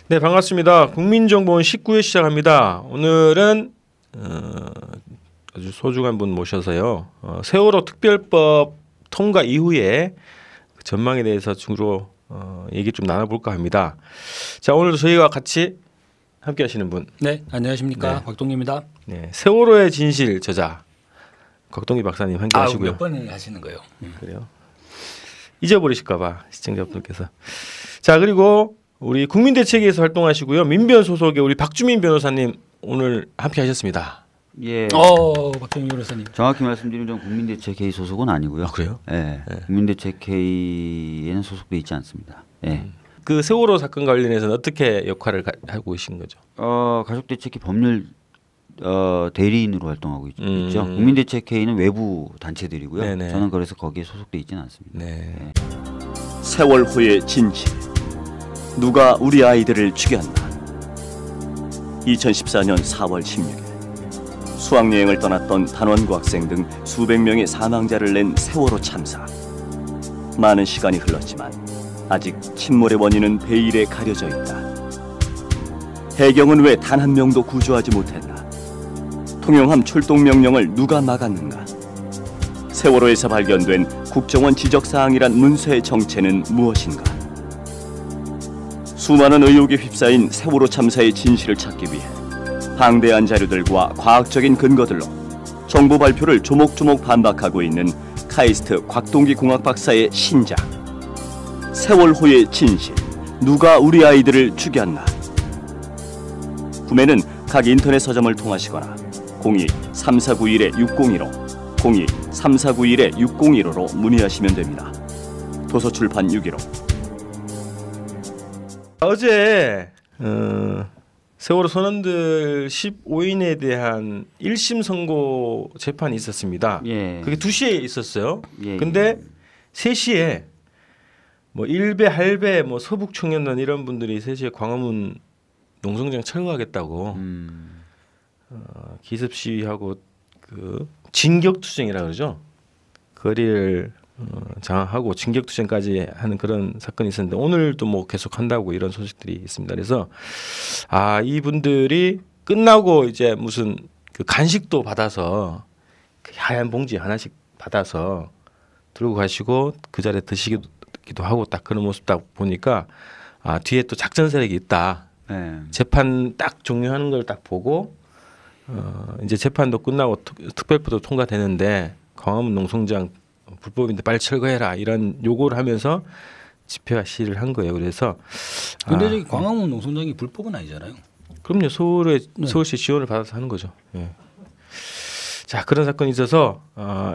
네, 반갑습니다. 국민정보원 19회 시작합니다. 오늘은 아주 소중한 분 모셔서요. 세월호 특별법 통과 이후에 그 전망에 대해서 주로 얘기 좀 나눠볼까 합니다. 자, 오늘도 저희와 같이 함께 하시는 분. 네, 안녕하십니까. 네. 곽동기입니다. 네, 세월호의 진실 저자 곽동기 박사님 함께 하시고요. 몇 번을 하시는 거예요? 그래요? 잊어버리실까 봐 시청자분들께서. 자, 그리고 우리 국민대책위에서 활동하시고요. 민변 소속의 우리 박주민 변호사님 오늘 함께 하셨습니다. 예. 박주민 변호사님. 정확히 말씀드리면 전 국민대책회의 소속은 아니고요. 그래요? 예. 네. 국민대책회의에는 소속돼 있지 않습니다. 예. 그 세월호 사건 관련해서는 어떻게 역할을 하고 계신 거죠? 가족대책회 법률 대리인으로 활동하고 있죠. 국민대책회의는 외부 단체들이고요. 네네. 저는 그래서 거기에 소속돼 있지는 않습니다. 네. 예. 세월호의 진실. 누가 우리 아이들을 죽였나? 2014년 4월 16일 수학여행을 떠났던 단원고 학생 등 수백 명의 사망자를 낸 세월호 참사. 많은 시간이 흘렀지만 아직 침몰의 원인은 베일에 가려져 있다. 해경은 왜 단 한 명도 구조하지 못했나? 통영함 출동 명령을 누가 막았는가? 세월호에서 발견된 국정원 지적사항이란 문서의 정체는 무엇인가? 수많은 의혹에 휩싸인 세월호 참사의 진실을 찾기 위해 방대한 자료들과 과학적인 근거들로 정부 발표를 조목조목 반박하고 있는 카이스트 곽동기 공학 박사의 신작 세월호의 진실, 누가 우리 아이들을 죽였나? 구매는 각 인터넷 서점을 통하시거나 02-3491-6015, 02-3491-6015로 문의하시면 됩니다. 도서출판 615. 어제 세월호 선원들 15인에 대한 1심 선고 재판이 있었습니다. 예. 그게 2시에 있었어요. 예. 근데 3시에 뭐 일베, 할배, 뭐 서북청년단 이런 분들이 3시에 광화문 농성장 철거하겠다고 기습 시위하고 그 진격투쟁이라 그러죠. 거리를 장악하고 진격투쟁까지 하는 그런 사건이 있었는데 오늘도 뭐 계속 한다고 이런 소식들이 있습니다. 그래서 이분들이 끝나고 이제 무슨 그 간식도 받아서 그 하얀 봉지 하나씩 받아서 들고 가시고 그 자리에 드시기도 하고 딱 그런 모습 딱 보니까 뒤에 또 작전 세력이 있다. 네. 재판 딱 종료하는 걸 딱 보고 이제 재판도 끝나고 특별법도 통과되는데 광화문 농성장 불법인데 빨리 철거해라 이런 요구를 하면서 집회와 시위를 한 거예요. 그래서 근데 저기 광화문 농성장이 불법은 아니잖아요. 그럼요. 서울시 지원을 받아서 하는 거죠. 예. 자, 그런 사건이 있어서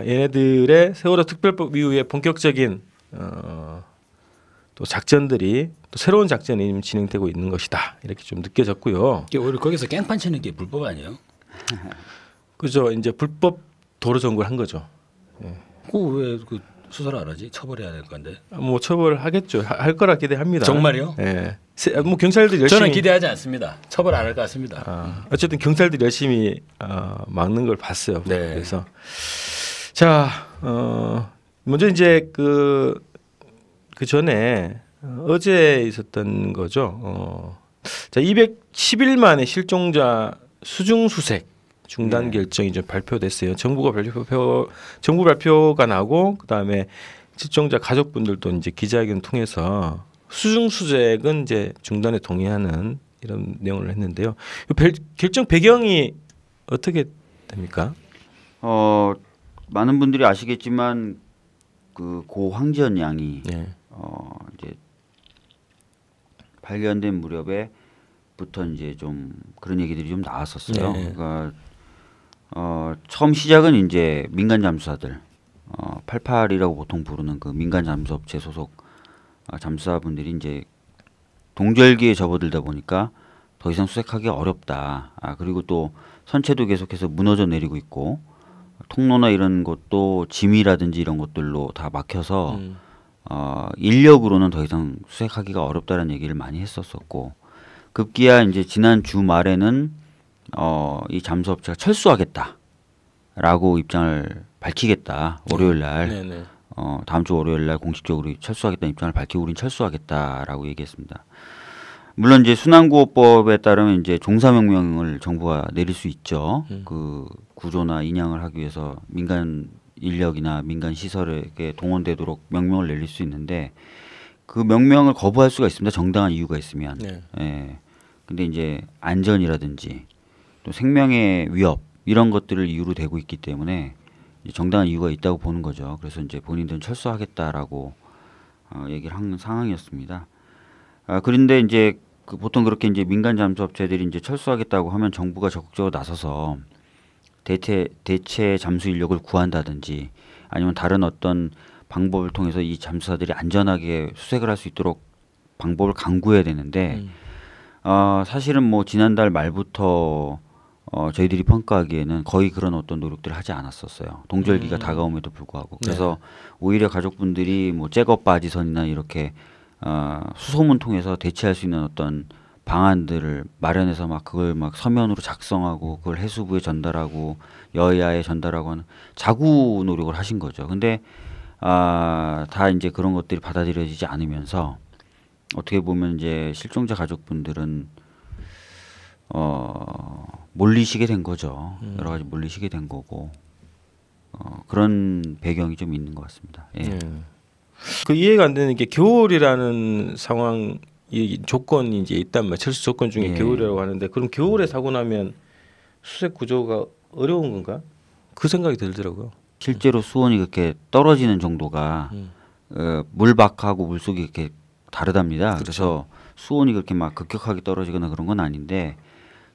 얘네들의 세월호 특별법 이후에 본격적인 또 작전들이 또 새로운 작전이 진행되고 있는 것이다. 이렇게 좀 느껴졌고요. 오히려 거기서 깽판 치는 게 불법 아니에요? 그죠. 이제 불법 도로 점거를 한 거죠. 예. 왜 그 수사를 안 하지? 처벌해야 될 건데. 뭐 처벌하겠죠. 할 거라 기대합니다. 정말요? 예. 뭐 경찰들이 열심히. 저는 기대하지 않습니다. 처벌 안 할 것 같습니다. 어쨌든 경찰들이 열심히 막는 걸 봤어요. 네. 그래서 자, 먼저 이제 그 전에 어제 있었던 거죠. 자, 210일 만에 실종자 수중수색 중단 결정이 좀 발표됐어요. 정부 발표가 나고 그다음에 실종자 가족분들도 이제 기자회견 통해서 수중수색은 이제 중단에 동의하는 이런 내용을 했는데요. 결정 배경이 어떻게 됩니까? 많은 분들이 아시겠지만 그 고 황지연 양이 네. 이제 발견된 무렵에부터 이제 좀 그런 얘기들이 좀 나왔었어요. 네. 그러니까 처음 시작은 이제 민간 잠수사들 88이라고 보통 부르는 그 민간 잠수업체 소속 잠수사분들이 이제 동절기에 접어들다 보니까 더 이상 수색하기 어렵다. 그리고 또 선체도 계속해서 무너져 내리고 있고 통로나 이런 것도 짐이라든지 이런 것들로 다 막혀서 인력으로는 더 이상 수색하기가 어렵다는 얘기를 많이 했었었고 급기야 이제 지난 주말에는 이 잠수업체가 철수하겠다라고 입장을 밝히겠다. 월요일 날 네네. 다음 주 월요일 날 공식적으로 철수하겠다는 입장을 밝히고 우린 철수하겠다라고 얘기했습니다. 물론 이제 순환구호법에 따르면 이제 종사명령을 정부가 내릴 수 있죠. 그 구조나 인양을 하기 위해서 민간 인력이나 민간 시설에게 동원되도록 명령을 내릴 수 있는데 그 명령을 거부할 수가 있습니다. 정당한 이유가 있으면. 네. 예. 근데 이제 안전이라든지 또 생명의 위협 이런 것들을 이유로 대고 있기 때문에 이제 정당한 이유가 있다고 보는 거죠. 그래서 이제 본인들은 철수하겠다라고 얘기를 한 상황이었습니다. 그런데 이제 보통 그렇게 이제 민간 잠수업체들이 이제 철수하겠다고 하면 정부가 적극적으로 나서서 대체 잠수 인력을 구한다든지 아니면 다른 어떤 방법을 통해서 이 잠수사들이 안전하게 수색을 할 수 있도록 방법을 강구해야 되는데 사실은 뭐 지난달 말부터 저희들이 평가하기에는 거의 그런 어떤 노력들을 하지 않았었어요. 동절기가 다가옴에도 불구하고. 그래서 오히려 가족분들이 뭐 잭업 바지선이나 이렇게 수소문 통해서 대체할 수 있는 어떤 방안들을 마련해서 막 그걸 막 서면으로 작성하고 그걸 해수부에 전달하고 여야에 전달하고 하는 자구 노력을 하신 거죠. 근데 다 이제 그런 것들이 받아들여지지 않으면서 어떻게 보면 이제 실종자 가족분들은 몰리시게 된 거죠. 여러 가지 몰리시게 된 거고 그런 배경이 좀 있는 것 같습니다. 예. 그 이해가 안 되는 게 겨울이라는 상황 이 조건이 이제 있단 말이에요. 철수 조건 중에 겨울이라고 하는데 그럼 겨울에 사고 나면 수색 구조가 어려운 건가? 그 생각이 들더라고요. 실제로 수온이 그렇게 떨어지는 정도가 물밖하고 물속이 이렇게 다르답니다. 그렇죠. 그래서 수온이 그렇게 막 급격하게 떨어지거나 그런 건 아닌데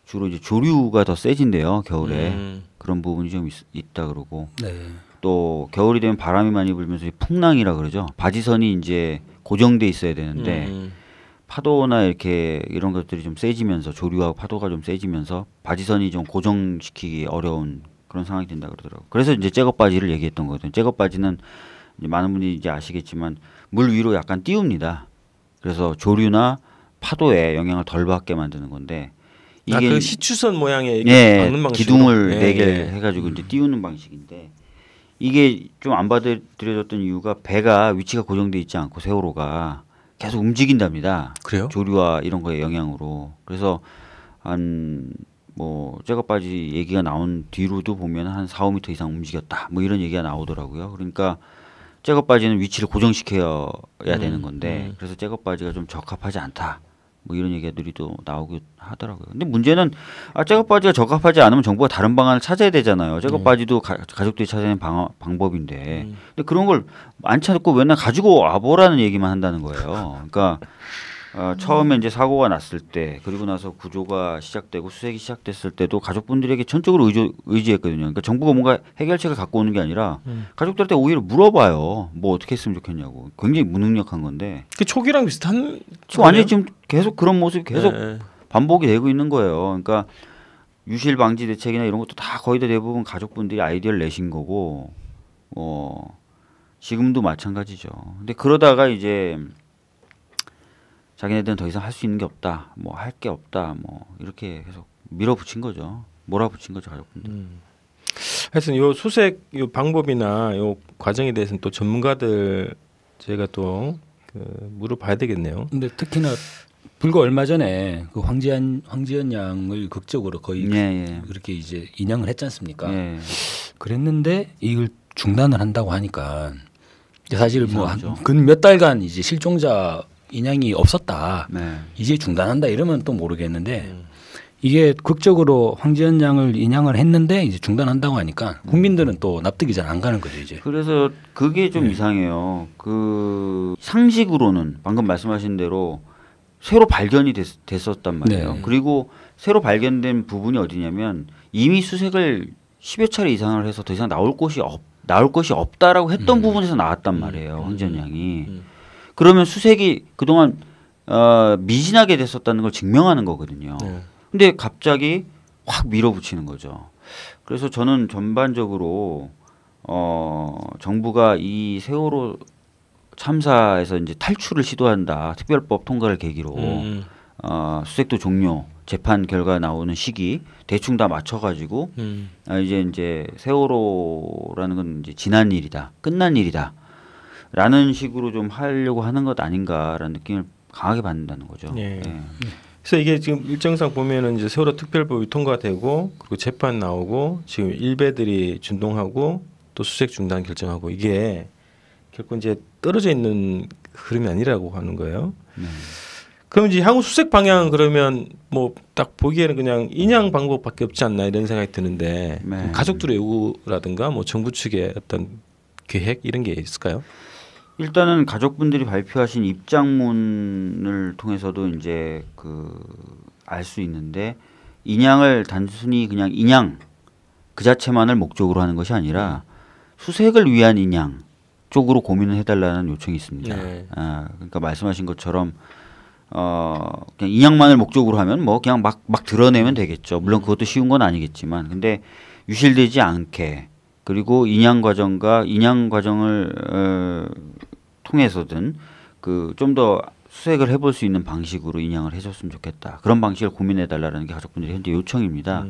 주로 이제 조류가 더 세진대요. 겨울에 그런 부분이 좀 있다 그러고 네. 또 겨울이 되면 바람이 많이 불면서 풍랑이라 그러죠. 바지선이 이제 고정돼 있어야 되는데 파도나 이렇게 이런 것들이 좀 세지면서 조류하고 파도가 좀 세지면서 바지선이 좀 고정시키기 어려운 그런 상황이 된다 그러더라고요. 그래서 이제 잭업 바지를 얘기했던 거거든요. 잭업 바지는 이제 많은 분들이 이제 아시겠지만 물 위로 약간 띄웁니다. 그래서 조류나 파도에 영향을 덜 받게 만드는 건데 이게 그 시추선 모양의 이렇게 박는 방식으로 기둥을 4개 해가지고 이제 띄우는 방식인데 이게 좀 안 받아들여졌던 이유가 배가 위치가 고정돼 있지 않고 세월호가 계속 움직인답니다. 그래요? 조류와 이런 거에 영향으로. 그래서 한 뭐 잭업 바지 얘기가 나온 뒤로도 보면 한 4~5m 이상 움직였다. 뭐 이런 얘기가 나오더라고요. 그러니까 잭업 바지는 위치를 고정시켜야 되는 건데 그래서 잭업 바지가 좀 적합하지 않다. 뭐 이런 얘기들이 또 나오고 하더라고요. 근데 문제는 잭업 바지가 적합하지 않으면 정부가 다른 방안을 찾아야 되잖아요. 잭업 바지도 가족들이 찾아내는 방법인데 근데 그런 걸 안 찾고 맨날 가지고 와보라는 얘기만 한다는 거예요. 그러니까 처음에 이제 사고가 났을 때 그리고 나서 구조가 시작되고 수색이 시작됐을 때도 가족분들에게 전적으로 의지했거든요. 그러니까 정부가 뭔가 해결책을 갖고 오는 게 아니라 가족들한테 오히려 물어봐요. 뭐 어떻게 했으면 좋겠냐고. 굉장히 무능력한 건데. 그 초기랑 비슷한. 완전히 지금 계속 그런 모습이 계속 반복이 되고 있는 거예요. 그러니까 유실 방지 대책이나 이런 것도 다 거의 다 대부분 가족분들이 아이디어를 내신 거고, 지금도 마찬가지죠. 근데 그러다가 이제 자기네들은 더 이상 할 수 있는 게 없다, 뭐 할 게 없다, 뭐 이렇게 계속 밀어붙인 거죠. 몰아붙인 거죠, 가족분들. 하여튼 요 수색 요 방법이나 요 과정에 대해서는 또 전문가들 제가 또 물어봐야 되겠네요. 근데 특히나 불과 얼마 전에 그 황지연 양을 극적으로 거의 그렇게 이제 인양을 했지 않습니까? 그랬는데 이걸 중단을 한다고 하니까 사실 뭐 근 몇 달간 이제 실종자 인양이 없었다. 이제 중단한다 이러면 또 모르겠는데 이게 극적으로 황지연 양을 인양을 했는데 이제 중단한다고 하니까 국민들은 또 납득이 잘 안 가는 거죠 이제. 그래서 그게 좀 이상해요. 그 상식으로는 방금 말씀하신 대로 새로 발견이 됐었단 말이에요. 그리고 새로 발견된 부분이 어디냐면 이미 수색을 10여 차례 이상을 해서 더 이상 나올 것이 없다라고 했던 부분에서 나왔단 말이에요. 황지연 양이. 그러면 수색이 그동안 미진하게 됐었다는 걸 증명하는 거거든요. 근데 갑자기 확 밀어붙이는 거죠. 그래서 저는 전반적으로 정부가 이 세월호 참사에서 이제 탈출을 시도한다. 특별법 통과를 계기로 수색도 종료, 재판 결과 나오는 시기 대충 다 맞춰가지고 이제 세월호라는 건 이제 지난 일이다, 끝난 일이다라는 식으로 좀 하려고 하는 것 아닌가라는 느낌을 강하게 받는다는 거죠. 예. 예. 그래서 이게 지금 일정상 보면은 이제 세월호 특별법이 통과되고 그리고 재판 나오고 지금 일베들이 준동하고 또 수색 중단 결정하고 이게 결코 이제 떨어져 있는 흐름이 아니라고 하는 거예요. 그럼 이제 향후 수색 방향은 그러면 뭐 딱 보기에는 그냥 인양 방법밖에 없지 않나 이런 생각이 드는데 네. 가족들의 요구라든가 뭐 정부 측의 어떤 계획 이런 게 있을까요? 일단은 가족분들이 발표하신 입장문을 통해서도 이제 알 수 있는데 인양을 단순히 그냥 인양 그 자체만을 목적으로 하는 것이 아니라 수색을 위한 인양 쪽으로 고민을 해달라는 요청이 있습니다. 네. 그러니까 말씀하신 것처럼 그냥 인양만을 목적으로 하면 뭐 그냥 막 드러내면 되겠죠. 물론 그것도 쉬운 건 아니겠지만, 근데 유실되지 않게 그리고 인양 과정을 통해서든 좀 더 수색을 해볼 수 있는 방식으로 인양을 해줬으면 좋겠다. 그런 방식을 고민해달라는 게 가족분들이 현재 요청입니다.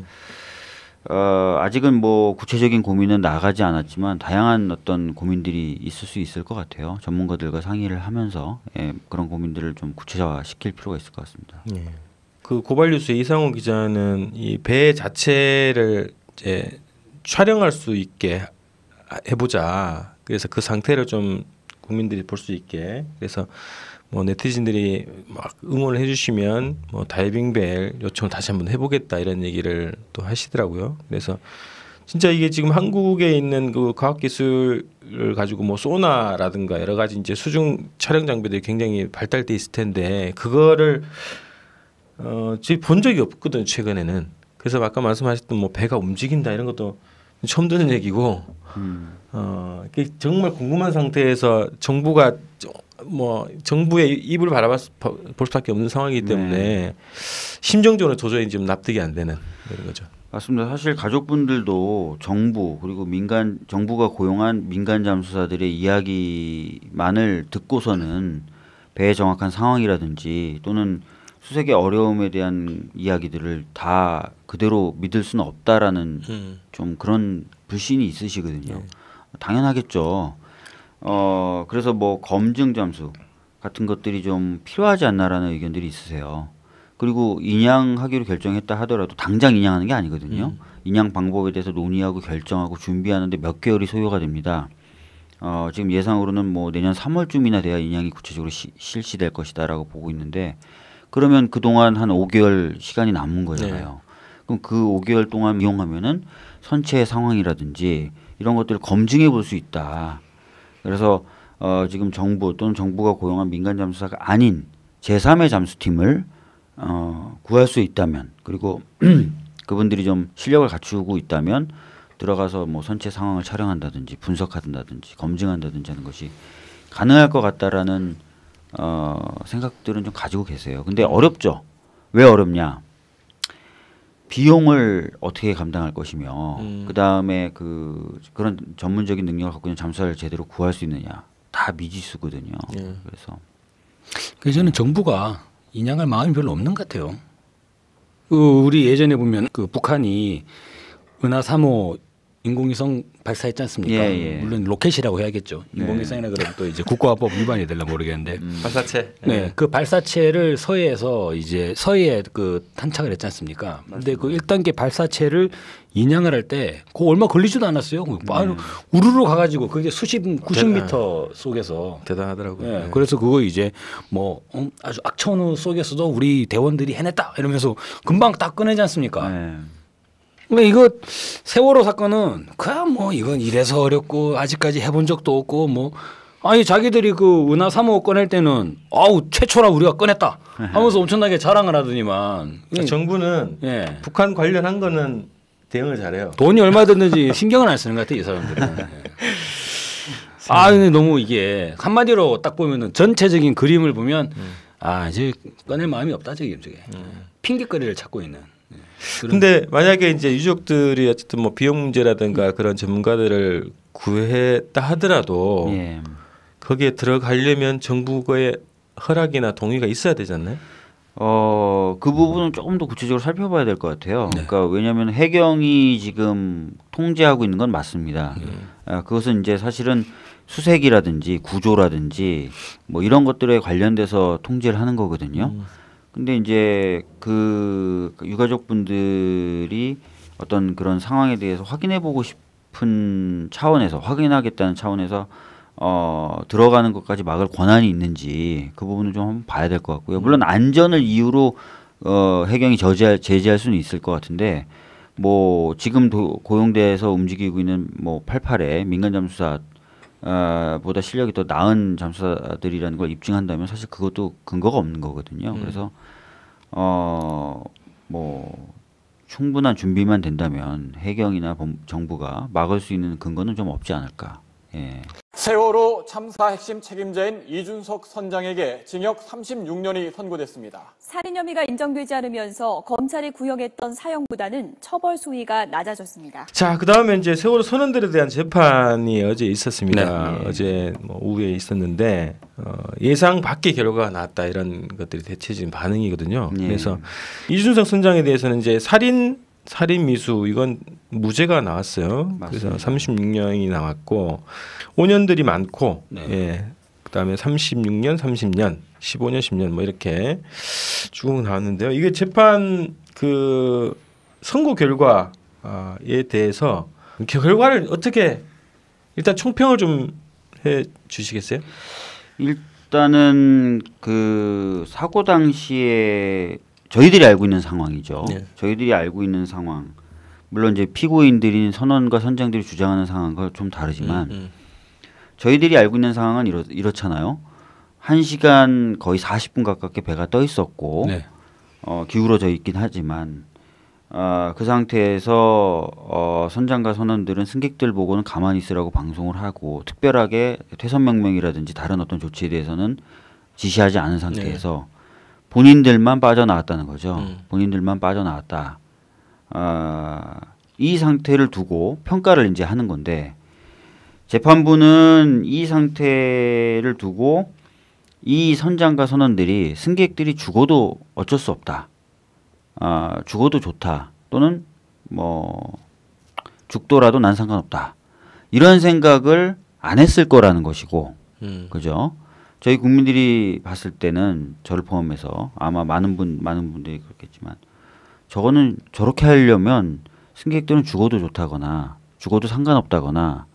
아직은 뭐 구체적인 고민은 나가지 않았지만 다양한 어떤 고민들이 있을 수 있을 것 같아요. 전문가들과 상의를 하면서 그런 고민들을 좀 구체화시킬 필요가 있을 것 같습니다. 예. 그 고발뉴스의 이상호 기자는 이 배 자체를 이제 촬영할 수 있게 해보자. 그래서 그 상태를 좀 국민들이 볼 수 있게. 그래서 뭐 네티즌들이 막 응원을 해주시면 뭐 다이빙벨 요청을 다시 한번 해보겠다 이런 얘기를 또 하시더라고요. 그래서 진짜 이게 지금 한국에 있는 그 과학기술을 가지고 뭐 소나라든가 여러 가지 이제 수중 촬영 장비들이 굉장히 발달돼 있을 텐데 그거를 지금 본 적이 없거든 최근에는. 그래서 아까 말씀하셨던 뭐 배가 움직인다 이런 것도 처음 듣는 얘기고. 이게 정말 궁금한 상태에서 정부가 뭐 정부의 입을 바라볼 수밖에 없는 상황이기 때문에 심정적으로 도저히 지금 납득이 안 되는 그런 거죠. 맞습니다. 사실 가족분들도 정부 그리고 정부가 고용한 민간 잠수사들의 이야기만을 듣고서는 배의 정확한 상황이라든지 또는 수색의 어려움에 대한 이야기들을 다 그대로 믿을 수는 없다라는 좀 그런 불신이 있으시거든요. 당연하겠죠. 그래서 뭐 검증 잠수 같은 것들이 좀 필요하지 않나라는 의견들이 있으세요. 그리고 인양하기로 결정했다 하더라도 당장 인양하는 게 아니거든요. 인양 방법에 대해서 논의하고 결정하고 준비하는데 몇 개월이 소요가 됩니다. 지금 예상으로는 뭐 내년 3월쯤이나 돼야 인양이 구체적으로 실시될 것이다라고 보고 있는데 그러면 그동안 한 5개월 시간이 남은 거잖아요. 그럼 그 5개월 동안 이용하면은 선체의 상황이라든지 이런 것들을 검증해 볼 수 있다. 그래서 지금 정부 또는 정부가 고용한 민간 잠수사가 아닌 제3의 잠수팀을 구할 수 있다면 그리고 그분들이 좀 실력을 갖추고 있다면 들어가서 뭐 선체 상황을 촬영한다든지 분석한다든지 검증한다든지 하는 것이 가능할 것 같다라는 생각들은 좀 가지고 계세요. 근데 어렵죠. 왜 어렵냐? 비용을 어떻게 감당할 것이며 그 다음에 그런 전문적인 능력을 갖고 있는 잠수사를 제대로 구할 수 있느냐 다 미지수거든요. 그래서 저는 정부가 인양할 마음이 별로 없는 것 같아요. 우리 예전에 보면 북한이 은하 3호 인공위성 발사했지 않습니까? 물론 로켓이라고 해야겠죠. 인공위성이라 그러면 또 이제 국가화법 위반이 될라 모르겠는데. 발사체. 그 발사체를 서해에 탄착을 했지 않습니까? 근데 그 1단계 발사체를 인양을 할 때 그거 얼마 걸리지도 않았어요. 우르르 가가지고 그게 수십 미터 속에서 대단하더라고요. 그래서 그거 이제 뭐 아주 악천후 속에서도 우리 대원들이 해냈다 이러면서 금방 딱 꺼내지 않습니까? 근데 이거 세월호 사건은 그냥 뭐 이건 이래서 어렵고 아직까지 해본 적도 없고 뭐 아니 자기들이 그 은하 3호 꺼낼 때는 최초라 우리가 꺼냈다 하면서 엄청나게 자랑을 하더니만 정부는 북한 관련한 거는 대응을 잘해요. 돈이 얼마 든지 신경을 안 쓰는 것 같아 이 사람들은. 근데 너무 이게 한마디로 딱 보면은 전체적인 그림을 보면 이제 꺼낼 마음이 없다 저게 핑계거리를 찾고 있는. 근데 만약에 이제 유족들이 어쨌든 뭐 비용 문제라든가 그런 전문가들을 구했다 하더라도 예. 거기에 들어가려면 정부의 허락이나 동의가 있어야 되지 않나요? 그 부분은 조금 더 구체적으로 살펴봐야 될 것 같아요. 그러니까 왜냐하면 해경이 지금 통제하고 있는 건 맞습니다. 그것은 이제 사실은 수색이라든지 구조라든지 뭐 이런 것들에 관련돼서 통제를 하는 거거든요. 근데 이제 그 유가족분들이 어떤 그런 상황에 대해서 확인해보고 싶은 차원에서 확인하겠다는 차원에서 들어가는 것까지 막을 권한이 있는지 그 부분을 좀 한번 봐야 될 것 같고요. 물론 안전을 이유로 해경이 제재할 수는 있을 것 같은데 뭐 지금 고용대에서 움직이고 있는 뭐 88의 민간 잠수사 보다 실력이 더 나은 잠수사들이라는 걸 입증한다면 사실 그것도 근거가 없는 거거든요. 그래서 뭐 충분한 준비만 된다면 해경이나 정부가 막을 수 있는 근거는 좀 없지 않을까. 예. 세월호 참사 핵심 책임자인 이준석 선장에게 징역 36년이 선고됐습니다. 살인 혐의가 인정되지 않으면서 검찰이 구형했던 사형보다는 처벌 수위가 낮아졌습니다. 자, 그다음에 이제 세월호 선원들에 대한 재판이 어제 있었습니다. 네. 어제 뭐 오후에 있었는데 예상 밖의 결과가 나왔다 이런 것들이 대체적인 반응이거든요. 네. 그래서 이준석 선장에 대해서는 이제 살인 미수 이건 무죄가 나왔어요. 맞습니다. 그래서 36년이 나왔고 5년들이 많고 네. 예. 그다음에 36년, 30년, 15년, 10년 뭐 이렇게 쭉 나왔는데요. 이게 재판 그 선고 결과에 대해서 결과를 어떻게 일단 총평을 좀 해 주시겠어요? 일단은 그 사고 당시에 저희들이 알고 있는 상황이죠. 네. 저희들이 알고 있는 상황. 물론 이제 피고인들인 선원과 선장들이 주장하는 상황과 좀 다르지만 저희들이 알고 있는 상황은 이렇잖아요. 1시간 거의 40분 가깝게 배가 떠 있었고 네. 기울어져 있긴 하지만 그 상태에서 선장과 선원들은 승객들 보고는 가만히 있으라고 방송을 하고 특별하게 퇴선 명령이라든지 다른 어떤 조치에 대해서는 지시하지 않은 상태에서 본인들만 빠져나왔다는 거죠. 본인들만 빠져나왔다. 이 상태를 두고 평가를 이제 하는 건데 재판부는 이 상태를 두고 이 선장과 선원들이 승객들이 죽어도 어쩔 수 없다. 죽어도 좋다. 또는 뭐 죽더라도 난 상관없다. 이런 생각을 안 했을 거라는 것이고, 그죠? 저희 국민들이 봤을 때는 저를 포함해서 아마 많은 분들이 그렇겠지만 저거는 저렇게 하려면 승객들은 죽어도 좋다거나 죽어도 상관없다거나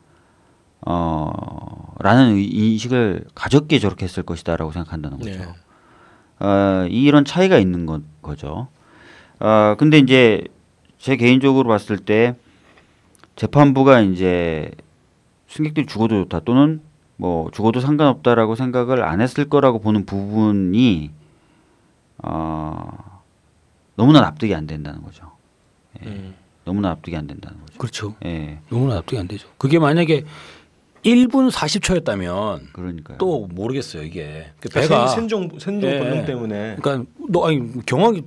라는 인식을 가졌기에 저렇게 했을 것이다라고 생각한다는 거죠. 네. 이런 차이가 있는 거죠. 근데 이제 제 개인적으로 봤을 때 재판부가 이제 승객들이 죽어도 좋다 또는 뭐 죽어도 상관없다라고 생각을 안 했을 거라고 보는 부분이 너무나 납득이 안 된다는 거죠. 예. 너무나 납득이 안 된다는 거죠. 그렇죠. 예. 너무나 납득이 안 되죠. 그게 만약에 1분 40초였다면 그러니까요. 또 모르겠어요 이게. 배가 생존 예. 본능 때문에. 그러니까 경황이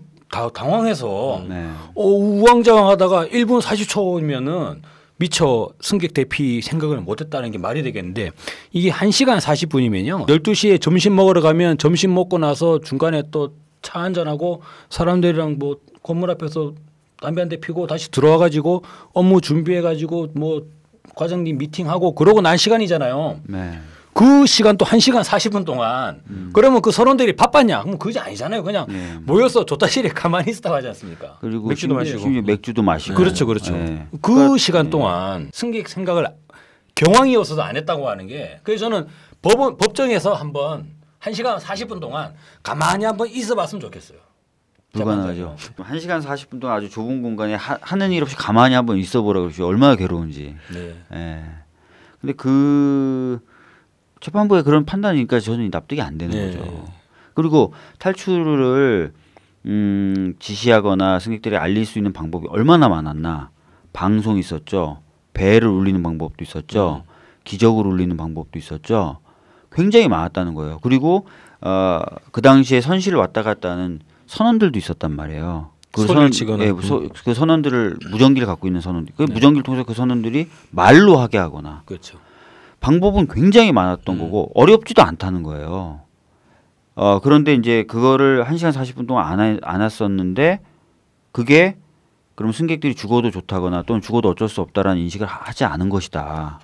당황해서 네. 우왕좌왕하다가 1분 40초면은 미처 승객 대피 생각을 못했다는 게 말이 되겠는데 이게 1시간 40분이면요. 12시에 점심 먹으러 가면 점심 먹고 나서 중간에 또 차 한잔하고 사람들이랑 뭐 건물 앞에서 담배 한 대 피고 다시 들어와 가지고 업무 준비해 가지고 뭐 과장님 미팅하고 그러고 난 시간이잖아요. 네. 그 시간 또 1시간 40분 동안 그러면 그 선원들이 바빴냐? 그럼 그게 아니잖아요. 그냥 모여서 조타실에 가만히 있었다고 하지 않습니까? 그리고 맥주도 마시고. 심지어 맥주도 마시고. 그렇죠. 그렇죠. 네. 그 시간 동안 승객 생각을 경황이 없어서 안 했다고 하는 게 그래서 저는 법정에서 한번 1시간 40분 동안 가만히 한번 있어 봤으면 좋겠어요. 불가능하죠. 1시간 40분 동안 아주 좁은 공간에 하는 일 없이 가만히 한번 있어 보라고 그러죠. 얼마나 괴로운지. 네. 예. 근데 그 재판부의 그런 판단이니까 저는 납득이 안 되는 거죠. 그리고 탈출을 지시하거나 승객들이 알릴 수 있는 방법이 얼마나 많았나. 방송이 있었죠. 배를 울리는 방법도 있었죠. 기적을 울리는 방법도 있었죠. 굉장히 많았다는 거예요. 그리고 그 당시에 선실을 왔다 갔다 하는 선원들도 있었단 말이에요. 그 소리를 치거나 그 선원들을 무전기를 갖고 있는 선원들, 그 네. 무전기를 통해서 그 선원들이 말로 하게 하거나 그렇죠. 방법은 굉장히 많았던 거고 어렵지도 않다는 거예요. 그런데 이제 그거를 1시간 40분 동안 안 했었는데 그게 그럼 승객들이 죽어도 좋다거나 또는 죽어도 어쩔 수 없다라는 인식을 하지 않은 것이다.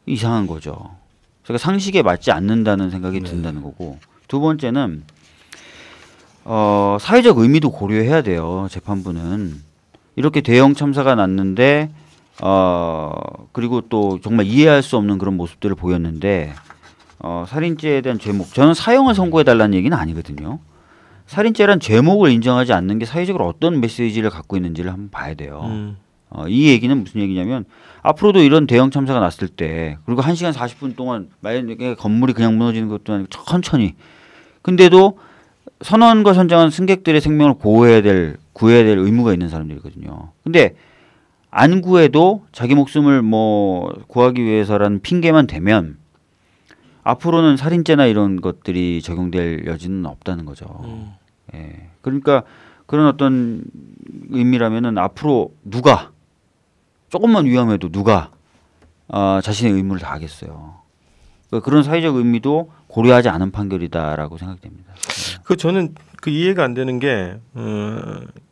이상한 거죠. 그러니까 상식에 맞지 않는다는 생각이 든다는 거고, 두 번째는 사회적 의미도 고려해야 돼요. 재판부는 이렇게 대형 참사가 났는데 그리고 또 정말 이해할 수 없는 그런 모습들을 보였는데 살인죄에 대한 죄목, 저는 사형을 선고해달라는 얘기는 아니거든요. 살인죄란 죄목을 인정하지 않는 게 사회적으로 어떤 메시지를 갖고 있는지를 한번 봐야 돼요. 이 얘기는 무슨 얘기냐면 앞으로도 이런 대형 참사가 났을 때 그리고 1시간 40분 동안 만약에 건물이 그냥 무너지는 것도 아니고 천천히 근데도 선원과 선장은 승객들의 생명을 구해야 될 의무가 있는 사람들이거든요. 근데 안 구해도 자기 목숨을 뭐 구하기 위해서라는 핑계만 대면 앞으로는 살인죄나 이런 것들이 적용될 여지는 없다는 거죠. 예. 그러니까 그런 어떤 의미라면은 앞으로 누가 조금만 위험해도 누가 자신의 의무를 다하겠어요. 그러니까 그런 사회적 의미도 고려하지 않은 판결이다라고 생각됩니다. 그 저는 그 이해가 안 되는 게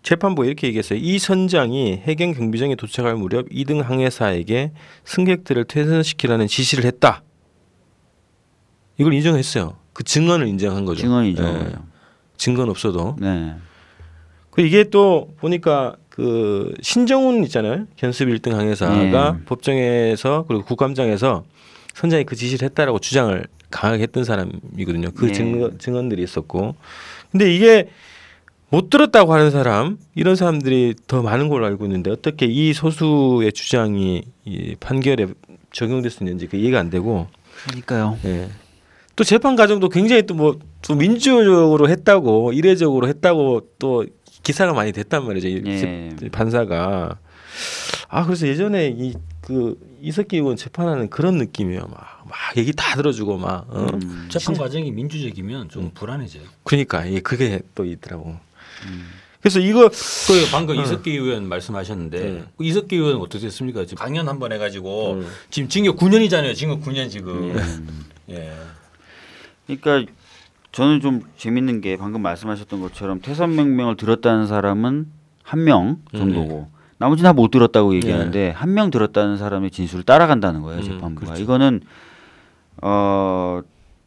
재판부가 이렇게 얘기했어요. 이 선장이 해경 경비정에 도착할 무렵 2등 항해사에게 승객들을 퇴선시키라는 지시를 했다. 이걸 인정했어요. 그 증언을 인정한 거죠. 증언 인정. 증거는 없어도. 네. 그 이게 또 보니까 그 신정훈 있잖아요. 견습 1등 항해사가 법정에서 그리고 국감장에서 선장이 그 지시를 했다라고 주장을 강하게 했던 사람이거든요. 그 증언들이 있었고. 근데 이게 못 들었다고 하는 사람, 이런 사람들이 더 많은 걸로 알고 있는데 어떻게 이 소수의 주장이 이 판결에 적용될 수 있는지 그 이해가 안 되고. 그러니까요. 예. 또 재판 과정도 굉장히 또 민주적으로 했다고 이례적으로 했다고 또 기사가 많이 됐단 말이죠. 판사가. 그래서 예전에 이석기 의원 재판하는 그런 느낌이에요. 막 얘기 다 들어주고 막. 재판 과정이 민주적이면 좀 불안해져요. 그러니까 그게 또 있더라고. 그래서 이거 방금 이석기 의원 말씀하셨는데 이석기 의원 어떻게 됐습니까? 지금 강연 한번 해가지고 지금 징역 9년이잖아요. 징역 9년 지금. 예. 그러니까 저는 좀 재밌는 게 방금 말씀하셨던 것처럼 퇴선 명령을 들었다는 사람은 1명 정도고 나머지는 다 못 들었다고 얘기하는데 1명 들었다는 사람의 진술을 따라간다는 거예요. 재판부가. 그렇죠. 이거는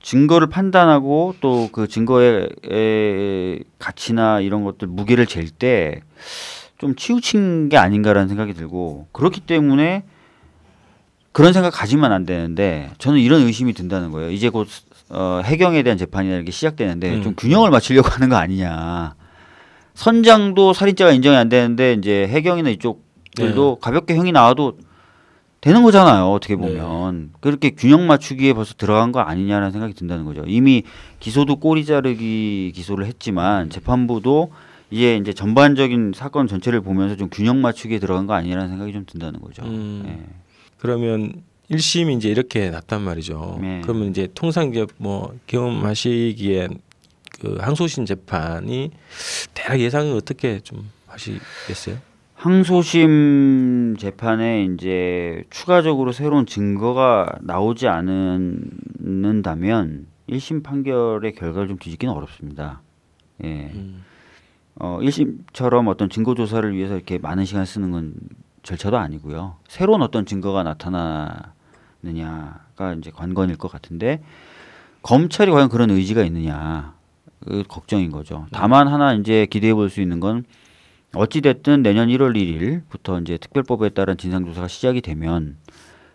증거를 판단하고 또 그 증거의 가치나 이런 것들 무게를 잴 때 좀 치우친 게 아닌가라는 생각이 들고 그렇기 때문에 그런 생각 가지면 안 되는데 저는 이런 의심이 든다는 거예요. 이제 곧 해경에 대한 재판이라는 게 시작되는데 좀 균형을 맞추려고 하는 거 아니냐. 선장도 살인죄가 인정이 안 되는데 이제 해경이나 이쪽들도 가볍게 형이 나와도 되는 거잖아요. 어떻게 보면. 그렇게 균형 맞추기에 벌써 들어간 거 아니냐라는 생각이 든다는 거죠. 이미 기소도 꼬리 자르기 기소를 했지만 재판부도 이제 전반적인 사건 전체를 보면서 좀 균형 맞추기에 들어간 거 아니냐라는 생각이 좀 든다는 거죠. 그러면 1심이 이제 이렇게 났단 말이죠. 그러면 이제 통상 이제 뭐 경험하시기에 그 항소심 재판이 대략 예상은 어떻게 좀 하시겠어요? 항소심 재판에 이제 추가적으로 새로운 증거가 나오지 않는다면 1심 판결의 결과를 좀 뒤집기는 어렵습니다. 예. 1심처럼 어떤 증거 조사를 위해서 이렇게 많은 시간 쓰는 건 절차도 아니고요. 새로운 어떤 증거가 나타나느냐가 이제 관건일 것 같은데 검찰이 과연 그런 의지가 있느냐 그 걱정인 거죠. 다만 하나 이제 기대해 볼 수 있는 건 어찌 됐든 내년 1월 1일부터 이제 특별법에 따른 진상 조사가 시작이 되면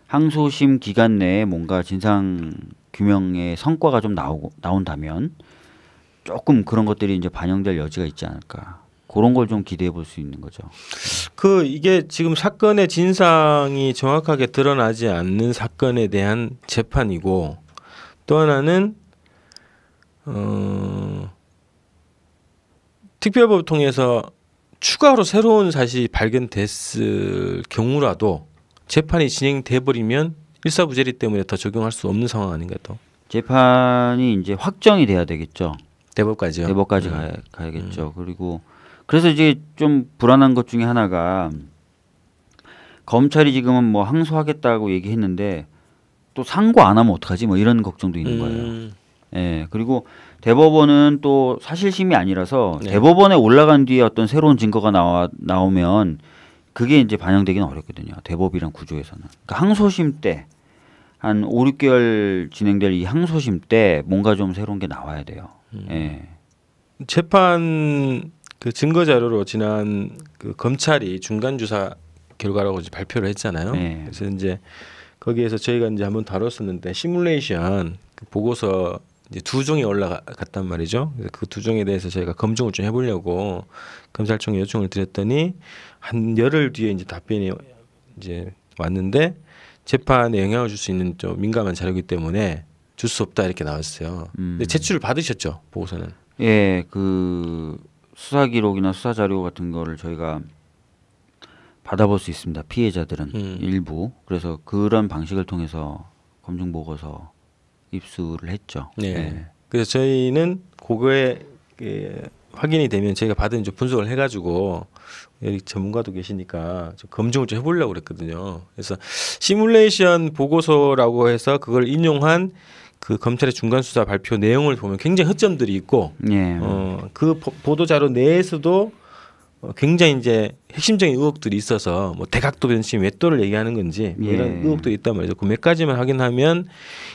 항소심 기간 내에 뭔가 진상 규명의 성과가 좀 나온다면 조금 그런 것들이 이제 반영될 여지가 있지 않을까. 그런 걸 좀 기대해 볼 수 있는 거죠. 이게 지금 사건의 진상이 정확하게 드러나지 않는 사건에 대한 재판이고 또 하나는 특별법을 통해서 추가로 새로운 사실이 발견됐을 경우라도 재판이 진행돼 버리면 일사부재리 때문에 더 적용할 수 없는 상황 아닌가요? 또 재판이 이제 확정이 돼야 되겠죠. 대법까지요. 대법까지 가야겠죠. 그리고 그래서 이제 좀 불안한 것 중에 하나가 검찰이 지금은 뭐 항소하겠다고 얘기했는데 또 상고 안 하면 어떡하지? 뭐 이런 걱정도 있는 거예요. 예. 그리고 대법원은 또 사실심이 아니라서 네. 대법원에 올라간 뒤에 어떤 새로운 증거가 나오면 그게 이제 반영되기는 어렵거든요. 대법이란 구조에서는. 그러니까 항소심 때 한 5, 6개월 진행될 이 항소심 때 뭔가 좀 새로운 게 나와야 돼요. 예. 재판 그 증거 자료로 지난 그 검찰이 중간 조사 결과라고 이제 발표를 했잖아요. 네. 그래서 이제 거기에서 저희가 이제 한번 다뤘었는데 시뮬레이션 그 보고서 이제 2종이 올라갔단 말이죠. 그래서 그 2종에 대해서 저희가 검증을 좀 해보려고 검찰청에 요청을 드렸더니 한 열흘 뒤에 이제 답변이 이제 왔는데 재판에 영향을 줄 수 있는 좀 민감한 자료이기 때문에 줄 수 없다 이렇게 나왔어요. 근데 제출을 받으셨죠 보고서는? 예, 그 수사 기록이나 수사 자료 같은 거를 저희가 받아볼 수 있습니다. 피해자들은 일부. 그래서 그런 방식을 통해서 검증 보고서 입수를 했죠. 네. 예. 그래서 저희는 그거에 확인이 되면 저희가 받은 좀 분석을 해가지고 여기 전문가도 계시니까 좀 검증을 좀 해보려고 그랬거든요. 그래서 시뮬레이션 보고서라고 해서 그걸 인용한 그 검찰의 중간 수사 발표 내용을 보면 굉장히 허점들이 있고, 예. 그 보도 자료 내에서도 굉장히 이제 핵심적인 의혹들이 있어서 뭐 대각도 변심, 외도를 얘기하는 건지 뭐 이런 예. 의혹들이 있단 말이죠. 그 몇 가지만 확인하면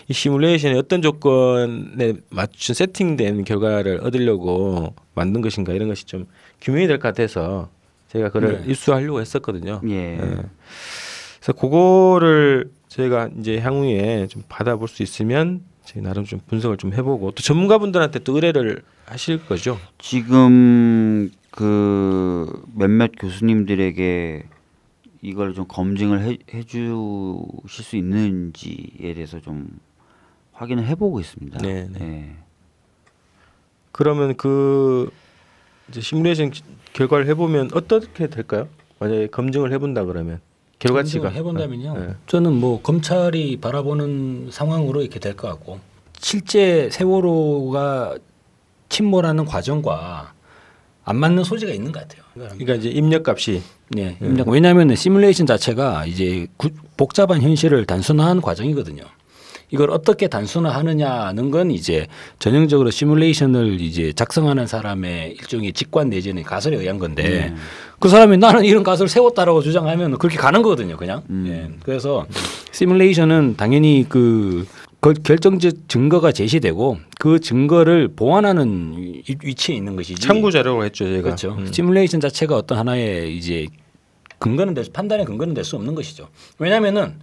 이 시뮬레이션의 어떤 조건에 맞춘 세팅된 결과를 얻으려고 만든 것인가 이런 것이 좀 규명이 될 것 같아서 제가 그걸 입수하려고 했었거든요. 예. 그래서 그거를 저희가 이제 향후에 좀 받아볼 수 있으면 저희 나름 좀 분석을 좀 해보고 또 전문가분들한테 또 의뢰를 하실 거죠. 지금 그 몇몇 교수님들에게 이걸 좀 검증을 해주실 수 있는지에 대해서 좀 확인을 해보고 있습니다. 네. 예. 그러면 그 이제 시뮬레이션 결과를 해보면 어떻게 될까요? 만약에 검증을 해본다 그러면 결과치가 해본다면요. 네. 저는 뭐 검찰이 바라보는 상황으로 이렇게 될 것 같고 실제 세월호가 침몰하는 과정과 안 맞는 소지가 있는 것 같아요. 그러니까 이제 입력값이 네, 왜냐하면 시뮬레이션 자체가 이제 복잡한 현실을 단순화한 과정이거든요. 이걸 어떻게 단순화하느냐는 건 이제 전형적으로 시뮬레이션을 이제 작성하는 사람의 일종의 직관 내지는 가설에 의한 건데 그 사람이 나는 이런 가설을 세웠다라고 주장하면 그렇게 가는 거거든요, 그냥. 예. 그래서 시뮬레이션은 당연히 그 결정적 증거가 제시되고 그 증거를 보완하는 위치에 있는 것이지. 참고 자료로 했죠, 제가. 그렇죠. 시뮬레이션 자체가 어떤 하나의 이제 근거는 판단의 근거는 될 수 없는 것이죠. 왜냐하면은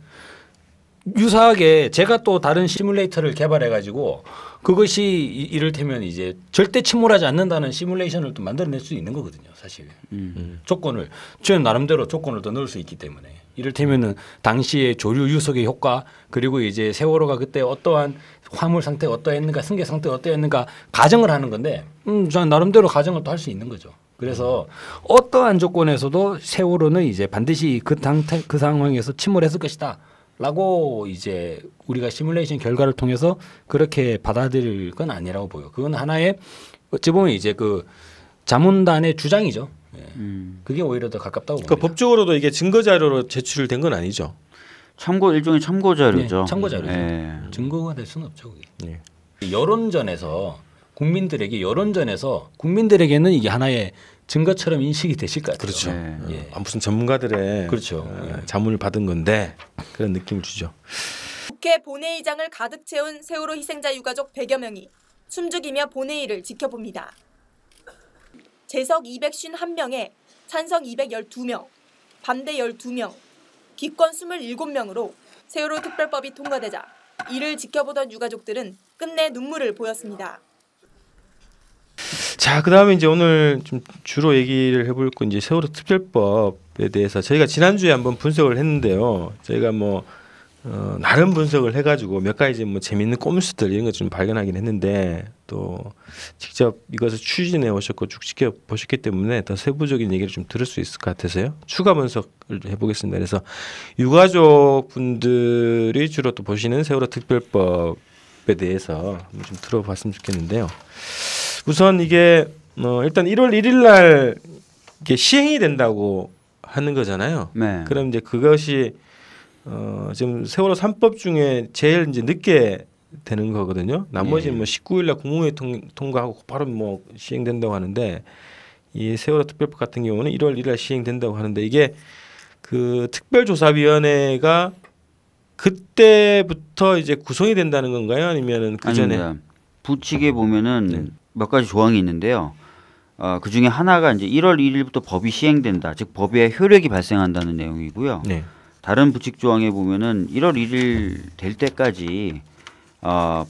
유사하게 제가 또 다른 시뮬레이터를 개발해 가지고 그것이 이를테면 이제 절대 침몰하지 않는다는 시뮬레이션을 또 만들어낼 수 있는 거거든요, 사실. 조건을 저는 나름대로 조건을 더 넣을 수 있기 때문에 이를테면은 당시의 조류 유속의 효과 그리고 이제 세월호가 그때 어떠한 화물 상태가 어떠했는가 승객 상태가 어떠했는가 가정을 하는 건데 저는 나름대로 가정을 또 할 수 있는 거죠. 그래서 어떠한 조건에서도 세월호는 이제 반드시 그 상황에서 침몰했을 것이다. 라고 이제 우리가 시뮬레이션 결과를 통해서 그렇게 받아들일 건 아니라고 보여. 그건 하나의 어찌 보면 이제 그 자문단의 주장이죠. 예. 그게 오히려 더 가깝다고 봅니다. 그러니까 법적으로도 이게 증거 자료로 제출된 건 아니죠. 일종의 참고 자료죠. 네, 참고 자료죠. 예. 증거가 될 수는 없죠. 그게. 예. 여론전에서 국민들에게는 이게 하나의 증거처럼 인식이 되실 것 같아요. 그렇죠. 예. 무슨 전문가들의 그렇죠. 자문을 받은 건데 그런 느낌을 주죠. 국회 본회의장을 가득 채운 세월호 희생자 유가족 100여 명이 숨죽이며 본회의를 지켜봅니다. 재석 251명에 찬성 212명, 반대 12명, 기권 27명으로 세월호 특별법이 통과되자 이를 지켜보던 유가족들은 끝내 눈물을 보였습니다. 자, 그다음에 이제 오늘 좀 주로 얘기를 해볼 건 이제 세월호 특별법에 대해서 저희가 지난주에 한번 분석을 했는데요. 저희가 뭐 나름 분석을 해가지고 몇 가지 뭐 재밌는 꼼수들 이런 것 좀 발견하긴 했는데 또 직접 이것을 추진해 오셨고 쭉 지켜 보셨기 때문에 더 세부적인 얘기를 좀 들을 수 있을 것 같아서요. 추가 분석을 해보겠습니다. 그래서 유가족 분들이 주로 또 보시는 세월호 특별법에 대해서 좀 들어봤으면 좋겠는데요. 우선 이게 일단 1월 1일 날 이게 시행이 된다고 하는 거잖아요. 네. 그럼 이제 그것이 지금 세월호 3법 중에 제일 이제 늦게 되는 거거든요. 나머지는 뭐 19일 날 국무회의 통과하고 바로 뭐 시행된다고 하는데 이 세월호 특별법 같은 경우는 1월 1일 날 시행된다고 하는데 이게 그 특별조사위원회가 그때부터 이제 구성이 된다는 건가요? 아니면은 그 전에? 아닙니다. 부칙에 보면은 몇 가지 조항이 있는데요. 그 중에 하나가 이제 1월 1일부터 법이 시행된다, 즉 법의 효력이 발생한다는 내용이고요. 네. 다른 부칙 조항에 보면은 1월 1일 될 때까지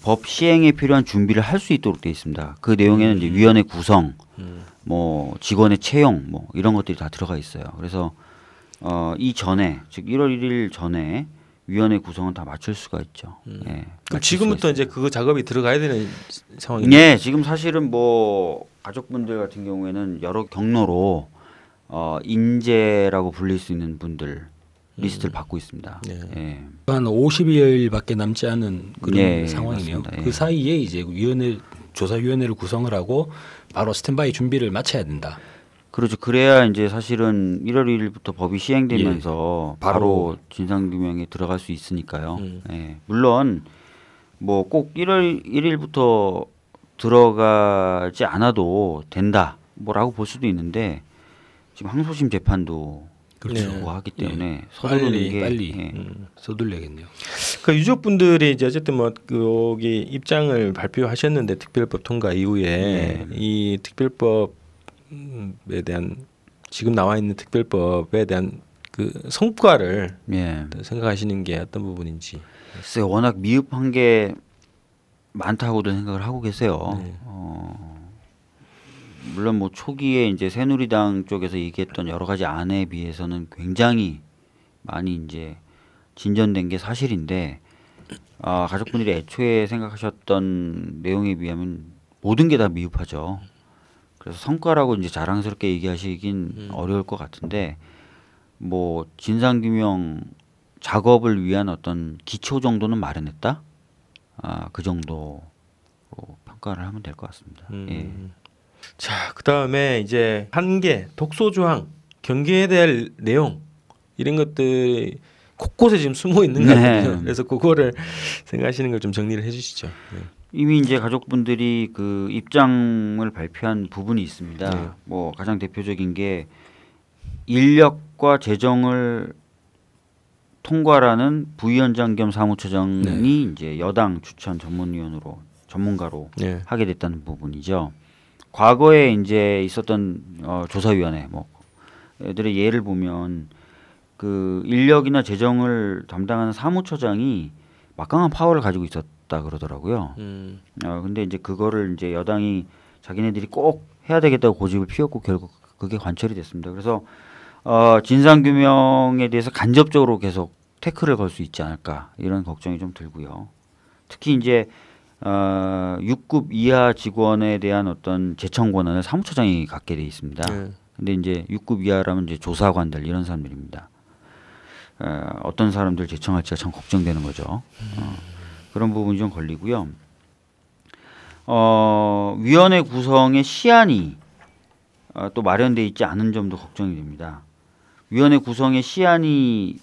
법 시행에 필요한 준비를 할 수 있도록 되어 있습니다. 그 내용에는 이제 위원회 구성, 뭐 직원의 채용, 뭐 이런 것들이 다 들어가 있어요. 그래서 이 전에, 즉 1월 1일 전에 위원회 구성은 다 맞출 수가 있죠. 예, 그럼 지금부터 이제 그 작업이 들어가야 되는 상황이네요. 네, 지금 사실은 뭐 가족분들 같은 경우에는 여러 경로로 인재라고 불릴 수 있는 분들 리스트를 받고 있습니다. 네. 예. 한 50일밖에 남지 않은 그런 예, 상황이네요. 맞습니다. 예. 그 사이에 이제 조사위원회를 구성을 하고 바로 스탠바이 준비를 마쳐야 된다. 그렇죠. 그래야 이제 사실은 1월 1일부터 법이 시행되면서 바로 진상규명에 들어갈 수 있으니까요. 예. 물론 뭐 꼭 1월 1일부터 들어가지 않아도 된다 뭐라고 볼 수도 있는데 지금 항소심 재판도 그렇죠. 하기 때문에 빨리 서둘러야겠네요. 그 유족분들이 이제 어쨌든 뭐 여기 입장을 발표하셨는데 특별법 통과 이후에 이 특별법에 대한 지금 나와 있는 특별법에 대한 그 성과를 생각하시는 게 어떤 부분인지. 글쎄요, 워낙 미흡한 게 많다고도 생각을 하고 계세요. 물론 뭐 초기에 이제 새누리당 쪽에서 얘기했던 여러 가지 안에 비해서는 굉장히 많이 이제 진전된 게 사실인데 가족분들이 애초에 생각하셨던 내용에 비하면 모든 게 다 미흡하죠. 그래서 성과라고 이제 자랑스럽게 얘기하시긴 어려울 것 같은데 뭐 진상규명 작업을 위한 어떤 기초 정도는 마련했다. 그 정도로 평가를 하면 될 것 같습니다. 예. 자, 그 다음에 이제 한계, 독소 조항, 경계에 대한 내용 이런 것들이 곳곳에 지금 숨어 있는 것 같아요. 그래서 그거를 생각하시는 걸 좀 정리를 해주시죠. 이미 이제 가족분들이 그 입장을 발표한 부분이 있습니다. 뭐 가장 대표적인 게 인력과 재정을 통과라는 부위원장 겸 사무처장이 이제 여당 추천 전문가로 하게 됐다는 부분이죠. 과거에 이제 있었던 조사위원회 뭐 애들의 예를 보면 그 인력이나 재정을 담당하는 사무처장이 막강한 파워를 가지고 있었다 그러더라고요. 근데 이제 그거를 이제 여당이 자기네들이 꼭 해야 되겠다고 고집을 피웠고 결국 그게 관철이 됐습니다. 그래서 진상규명에 대해서 간접적으로 계속 태클을 걸 수 있지 않을까 이런 걱정이 좀 들고요. 특히 이제 6급 이하 직원에 대한 어떤 제청 권한을 사무처장이 갖게 돼 있습니다. 근데 이제 6급 이하라면 이제 조사관들 이런 사람들입니다. 어떤 사람들 제청할지가 참 걱정되는 거죠. 그런 부분이 좀 걸리고요. 위원회 구성의 시한이 또 마련돼 있지 않은 점도 걱정이 됩니다. 위원회 구성의 시한이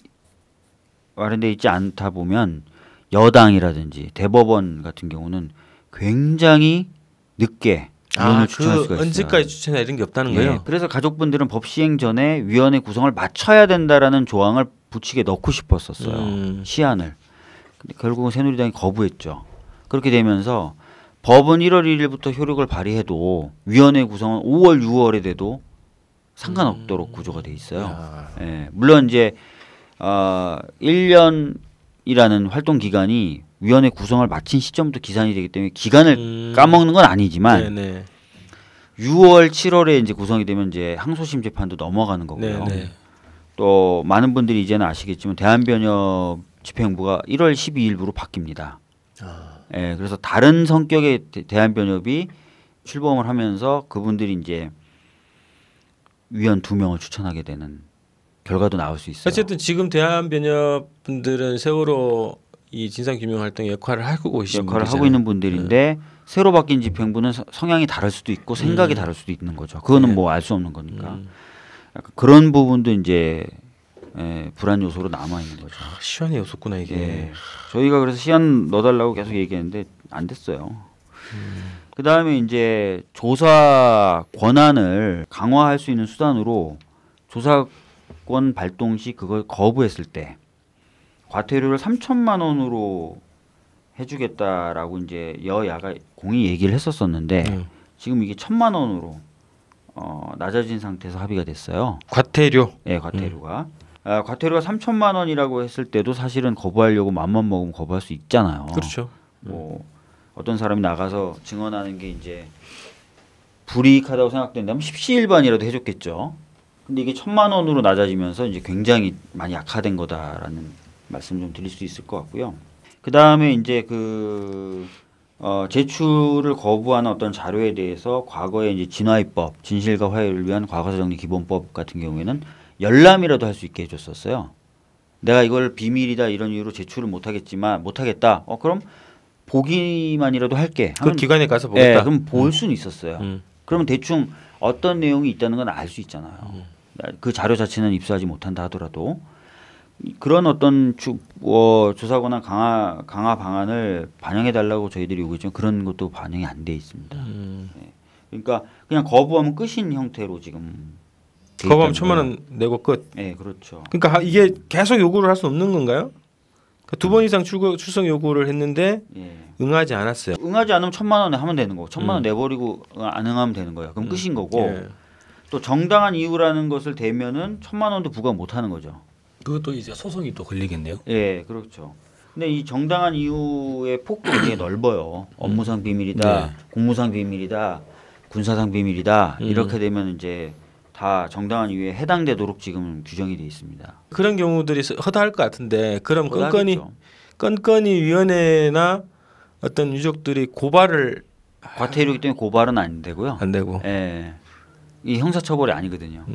마련돼 있지 않다 보면 여당이라든지 대법원 같은 경우는 굉장히 늦게 위원을 추천할 수가 있어요. 언제까지 추천해 이런 게 없다는 거예요? 그래서 가족분들은 법 시행 전에 위원회 구성을 맞춰야 된다라는 조항을 부칙에 넣고 싶었었어요. 시한을. 근데 결국은 새누리당이 거부했죠. 그렇게 되면서 법은 1월 1일부터 효력을 발휘해도 위원회 구성은 5월, 6월에 돼도 상관없도록 구조가 돼 있어요. 물론 이제 1년이라는 활동 기간이 위원회 구성을 마친 시점부터 기산이 되기 때문에 기간을 까먹는 건 아니지만 6월, 7월에 이제 구성이 되면 이제 항소심 재판도 넘어가는 거고요. 또 많은 분들이 이제는 아시겠지만 대한변협 집행부가 1월 12일부로 바뀝니다. 그래서 다른 성격의 대한변협이 출범을 하면서 그분들이 이제 위원 2명을 추천하게 되는 결과도 나올 수 있어요. 어쨌든 지금 대한변협 분들은 세월호 이 진상규명 활동의 역할을 하고 계신 역할을 분들이잖아요. 하고 있는 분들인데 새로 바뀐 집행부는 성향이 다를 수도 있고 생각이 다를 수도 있는 거죠. 그거는 뭐 알 수 없는 거니까. 약간 그런 부분도 이제 불안 요소로 남아 있는 거죠. 시한의 요소구나 이게. 예. 저희가 그래서 시한 넣어달라고 계속 얘기했는데 안 됐어요. 그 다음에 이제 조사 권한을 강화할 수 있는 수단으로 조사권 발동 시 그걸 거부했을 때 과태료를 3천만 원으로 해주겠다라고 이제 여야가 공히 얘기를 했었었는데 지금 이게 1,000만 원으로 낮아진 상태에서 합의가 됐어요. 과태료. 네, 과태료가. 과태료가 3천만 원이라고 했을 때도 사실은 거부하려고 맘만 먹으면 거부할 수 있잖아요. 그렇죠. 뭐 어떤 사람이 나가서 증언하는 게 이제 불이익하다고 생각된다면 십시일반이라도 해줬겠죠. 근데 이게 1,000만 원으로 낮아지면서 이제 굉장히 많이 약화된 거다라는 말씀 좀 드릴 수 있을 것 같고요. 그 다음에 이제 제출을 거부하는 어떤 자료에 대해서 과거에 이제 진화입법, 진실과 화해를 위한 과거사정리 기본법 같은 경우에는 열람이라도 할 수 있게 해줬었어요. 내가 이걸 비밀이다 이런 이유로 제출을 못하겠다. 그럼 보기만이라도 할게. 그 기관에 가서 보겠다. 그럼 볼 수는 있었어요. 그러면 대충 어떤 내용이 있다는 건 알 수 있잖아요. 그 자료 자체는 입수하지 못한다 하더라도 그런 어떤 조사 권한 강화 방안을 반영해 달라고 저희들이 요구했지만 그런 것도 반영이 안 돼 있습니다. 네. 그러니까 그냥 거부하면 끝인 형태로 지금 거부하면 1,000만 원 내고 끝. 네, 그렇죠. 그러니까 이게 계속 요구를 할 수 없는 건가요? 그러니까 2번 이상 출석 요구를 했는데 응하지 않았어요. 응하지 않으면 1,000만 원에 하면 되는 거고 1,000만 원 내버리고 안 응하면 되는 거예요. 그럼 끝인 거고 또 정당한 이유라는 것을 대면은 1,000만 원도 부과 못 하는 거죠. 그것도 이제 소송이 또 걸리겠네요. 예, 그렇죠. 근데 이 정당한 이유의 폭도 굉장히 넓어요. 업무상 비밀이다, 공무상 비밀이다, 군사상 비밀이다 이렇게 되면 이제 다 정당한 이유에 해당되도록 지금 규정이 돼 있습니다. 그런 경우들이 허다할 것 같은데 그럼 건건이 위원회나 어떤 유족들이 고발을 과태료이기 때문에 고발은 안 되고요. 안 되고. 예. 이 형사처벌이 아니거든요.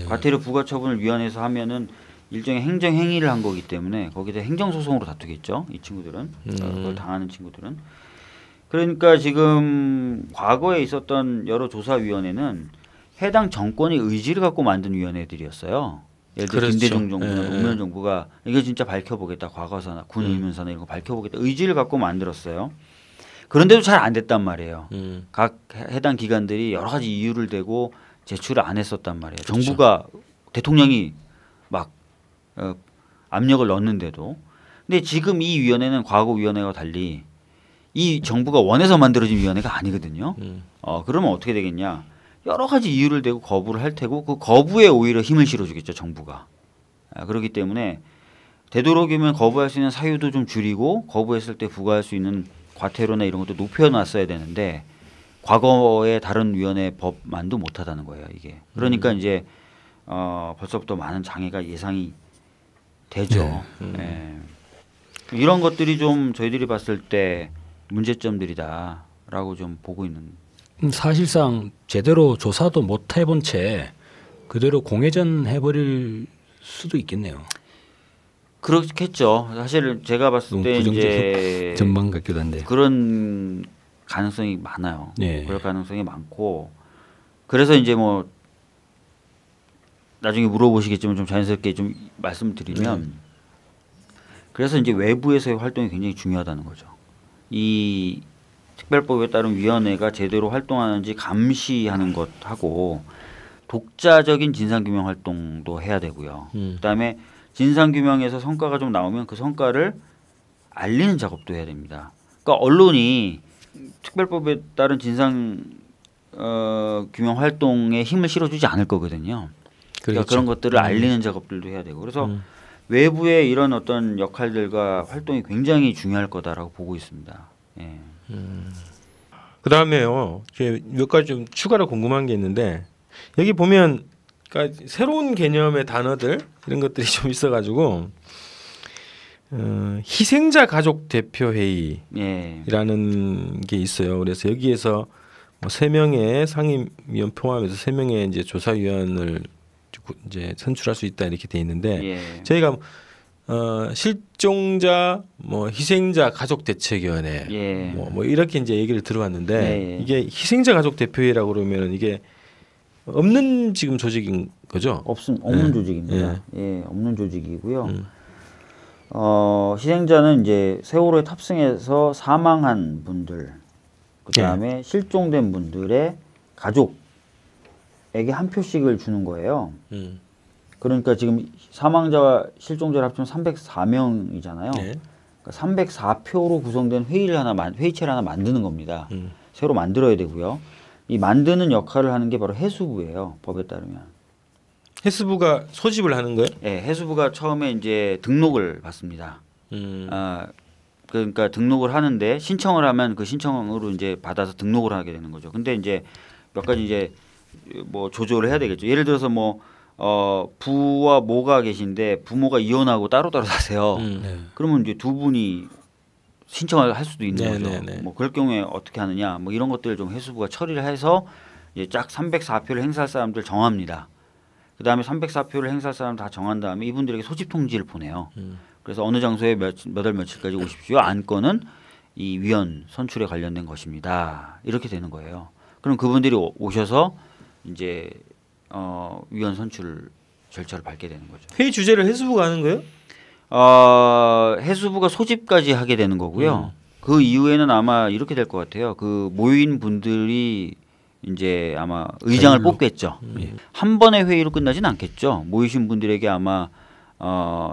과태료 부과처분을 위원회에서 하면은 일종의 행정 행위를 한 거기 때문에 거기다 행정소송으로 다투겠죠. 이 친구들은 그걸 당하는 친구들은. 그러니까 지금 과거에 있었던 여러 조사위원회는 해당 정권의 의지를 갖고 만든 위원회들이었어요. 예를 들어 김대중 정부나 노무현 정부가 이거 진짜 밝혀보겠다. 과거사나 군 의문사나 이런 거 밝혀보겠다. 의지를 갖고 만들었어요. 그런데도 잘 안 됐단 말이에요. 각 해당 기관들이 여러 가지 이유를 대고 제출을 안 했었단 말이에요. 그렇죠. 정부가 대통령이 막 압력을 넣었는데도. 근데 지금 이 위원회는 과거 위원회와 달리 이 정부가 원해서 만들어진 위원회가 아니거든요. 그러면 어떻게 되겠냐. 여러 가지 이유를 대고 거부를 할 테고 그 거부에 오히려 힘을 실어주겠죠. 정부가. 그렇기 때문에 되도록이면 거부할 수 있는 사유도 좀 줄이고 거부했을 때 부과할 수 있는 과태료나 이런 것도 높여놨어야 되는데 과거의 다른 위원회 법만도 못하다는 거예요. 이게. 그러니까 이제 벌써부터 많은 장애가 예상이 되죠. 이런 것들이 좀 저희들이 봤을 때 문제점들이다라고 좀 보고 있는. 사실상 제대로 조사도 못 해본 채 그대로 공회전 해버릴 수도 있겠네요. 그렇겠죠. 사실 제가 봤을 때 이제 전망 같기도 한데 그런 가능성이 많아요. 그럴 가능성이 많고 그래서 이제 뭐 나중에 물어보시겠지만 좀 자연스럽게 좀 말씀드리면 그래서 이제 외부에서의 활동이 굉장히 중요하다는 거죠. 이 특별법에 따른 위원회가 제대로 활동하는지 감시하는 것하고 독자적인 진상규명 활동도 해야 되고요. 그다음에 진상규명에서 성과가 좀 나오면 그 성과를 알리는 작업도 해야 됩니다. 그러니까 언론이 특별법에 따른 진상 규명 활동에 힘을 실어주지 않을 거거든요. 그러니까 그런 것들을 알리는 작업들도 해야 되고 그래서 외부의 이런 어떤 역할들과 활동이 굉장히 중요할 거다라고 보고 있습니다. 예. 그다음에요. 몇 가지 좀 추가로 궁금한 게 있는데 여기 보면 그러니까 새로운 개념의 단어들 이런 것들이 좀 있어가지고 희생자 가족 대표 회의라는 게 있어요. 그래서 여기에서 뭐 3명의 상임위원 포함해서 3명의 이제 조사위원을 이제 선출할 수 있다 이렇게 돼 있는데 저희가 실종자 뭐 희생자 가족 대책위원회 예. 뭐 이렇게 이제 얘기를 들어왔는데 예. 이게 희생자 가족 대표회라고 그러면은 이게 없는 지금 조직인 거죠? 없는 조직입니다. 예, 없는 조직이고요. 희생자는 이제 세월호에 탑승해서 사망한 분들, 그다음에 실종된 분들의 가족에게 한 표씩을 주는 거예요. 그러니까 지금 사망자와 실종자를 합치면 304명이잖아요. 네. 그러니까 304표로 구성된 회의체를 하나 만드는 겁니다. 새로 만들어야 되고요. 이 만드는 역할을 하는 게 바로 해수부예요. 법에 따르면. 해수부가 소집을 하는 거예요? 네, 해수부가 처음에 이제 등록을 받습니다. 그러니까 등록을 하는데 신청을 하면 그 신청으로 이제 받아서 등록을 하게 되는 거죠. 근데 이제 몇 가지 이제 뭐 조절을 해야 되겠죠. 예를 들어서 뭐 부와 모가 계신데 부모가 이혼하고 따로따로 사세요. 그러면 이제 두 분이 신청을 할 수도 있는 거죠. 뭐 그럴 경우에 어떻게 하느냐, 뭐 이런 것들을 좀 해수부가 처리를 해서 이제 쫙 304표를 행사할 사람들 정합니다. 그 다음에 304표를 행사할 사람 다 정한 다음에 이분들에게 소집 통지를 보내요. 그래서 어느 장소에 몇 월 며칠까지 오십시오. 안건은 이 위원 선출에 관련된 것입니다. 이렇게 되는 거예요. 그럼 그분들이 오셔서 이제 위원 선출 절차를 밟게 되는 거죠. 회의 주제를 해수부가 하는 거예요? 해수부가 소집까지 하게 되는 거고요. 그 이후에는 아마 이렇게 될 것 같아요. 그 모인 분들이 이제 아마 의장을 뽑겠죠. 한 번의 회의로 끝나진 않겠죠. 모이신 분들에게 아마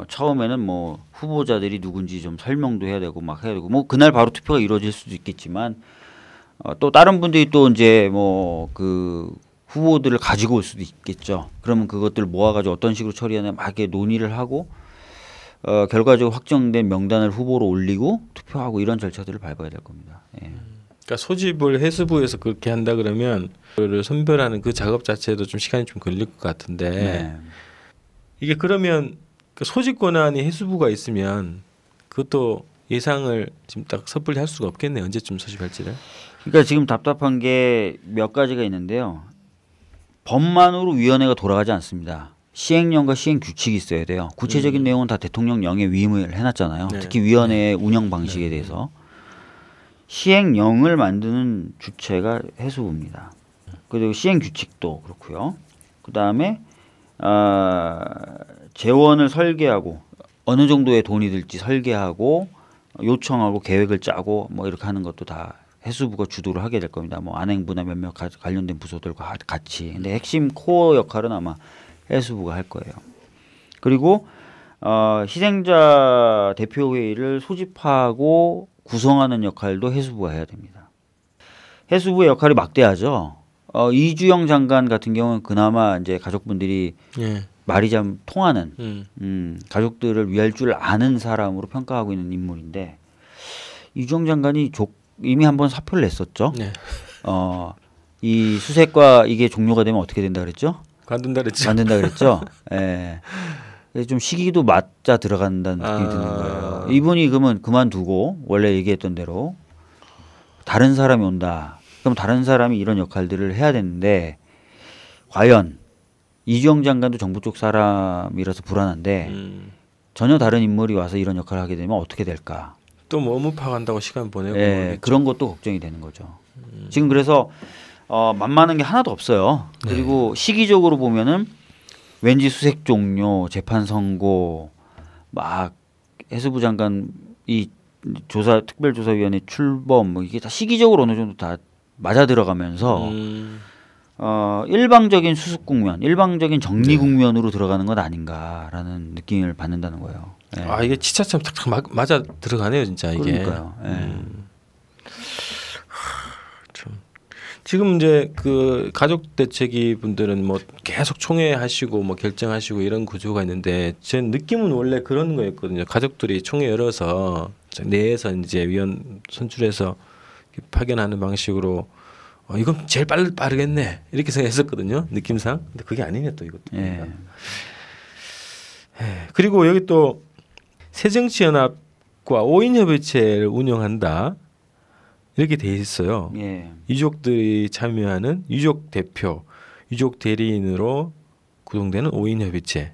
처음에는 뭐 후보자들이 누군지 좀 설명도 해야 되고 막 해야 되고 뭐 그날 바로 투표가 이루어질 수도 있겠지만 또 다른 분들이 또 이제 뭐 그 후보들을 가지고 올 수도 있겠죠. 그러면 그것들을 모아가지고 어떤 식으로 처리하냐 막 이렇게 논의를 하고 결과적으로 확정된 명단을 후보로 올리고 투표하고 이런 절차들을 밟아야 될 겁니다. 예. 그러니까 소집을 해수부에서 그렇게 한다 그러면 그를 선별하는 그 작업 자체도 좀 시간이 좀 걸릴 것 같은데 네. 이게 그러면 그 소집 권한이 해수부가 있으면 그것도 예상을 지금 딱 섣불리 할 수가 없겠네. 언제쯤 소집할지를. 그러니까 지금 답답한 게 몇 가지가 있는데요. 법만으로 위원회가 돌아가지 않습니다. 시행령과 시행 규칙이 있어야 돼요. 구체적인 내용은 다 대통령령에 위임을 해놨잖아요. 네. 특히 위원회의 운영 방식에 대해서. 시행령을 만드는 주체가 해수부입니다. 그리고 시행 규칙도 그렇고요. 그 다음에 재원을 설계하고 어느 정도의 돈이 들지 설계하고 요청하고 계획을 짜고 뭐 이렇게 하는 것도 다 해수부가 주도를 하게 될 겁니다. 뭐 안행부나 몇몇 관련된 부서들과 같이. 근데 핵심 코어 역할은 아마 해수부가 할 거예요. 그리고 희생자 대표회의를 소집하고 구성하는 역할도 해수부가 해야 됩니다. 해수부의 역할이 막대하죠. 이주영 장관 같은 경우는 그나마 이제 가족분들이 말이 좀 통하는 가족들을 위할 줄 아는 사람으로 평가하고 있는 인물인데 이주영 장관이 이미 한번 사표를 냈었죠. 네. 이 수색과 이게 종료가 되면 어떻게 된다 그랬죠? 관둔다 그랬죠. 관둔다 그랬죠. 예. 좀 시기도 맞자 들어간다는 느낌이 드는 거예요. 이분이 그러면 그만두고 원래 얘기했던 대로 다른 사람이 온다. 그럼 다른 사람이 이런 역할들을 해야 되는데 과연 이주영 장관도 정부 쪽 사람이라서 불안한데 전혀 다른 인물이 와서 이런 역할을 하게 되면 어떻게 될까? 또 뭐 업무 파악한다고 시간 보내고 예, 그런 것도 걱정이 되는 거죠. 지금 그래서 만만한 게 하나도 없어요. 그리고 시기적으로 보면은 왠지 수색 종료, 재판 선고, 막 해수부 장관 이 특별조사위원회 출범 뭐 이게 다 시기적으로 어느 정도 다 맞아 들어가면서 일방적인 수습 국면, 일방적인 정리 국면으로 들어가는 것 아닌가라는 느낌을 받는다는 거예요. 예. 이게 치차처럼 탁탁 맞아 들어가네요, 진짜 이게. 그러니까요. 예. 지금 이제 그 가족 대책위 분들은 뭐 계속 총회하시고 뭐 결정하시고 이런 구조가 있는데 제 느낌은 원래 그런 거였거든요. 가족들이 총회 열어서 내에서 이제 위원 선출해서 파견하는 방식으로 이건 제일 빠르겠네 이렇게 생각했었거든요. 느낌상. 근데 그게 아니네 또 이것도. 예. 그리고 여기 또 새정치연합과 5인 협의체를 운영한다. 이렇게 돼 있어요. 예. 유족들이 참여하는 유족 대표, 유족 대리인으로 구성되는 5인 협의체.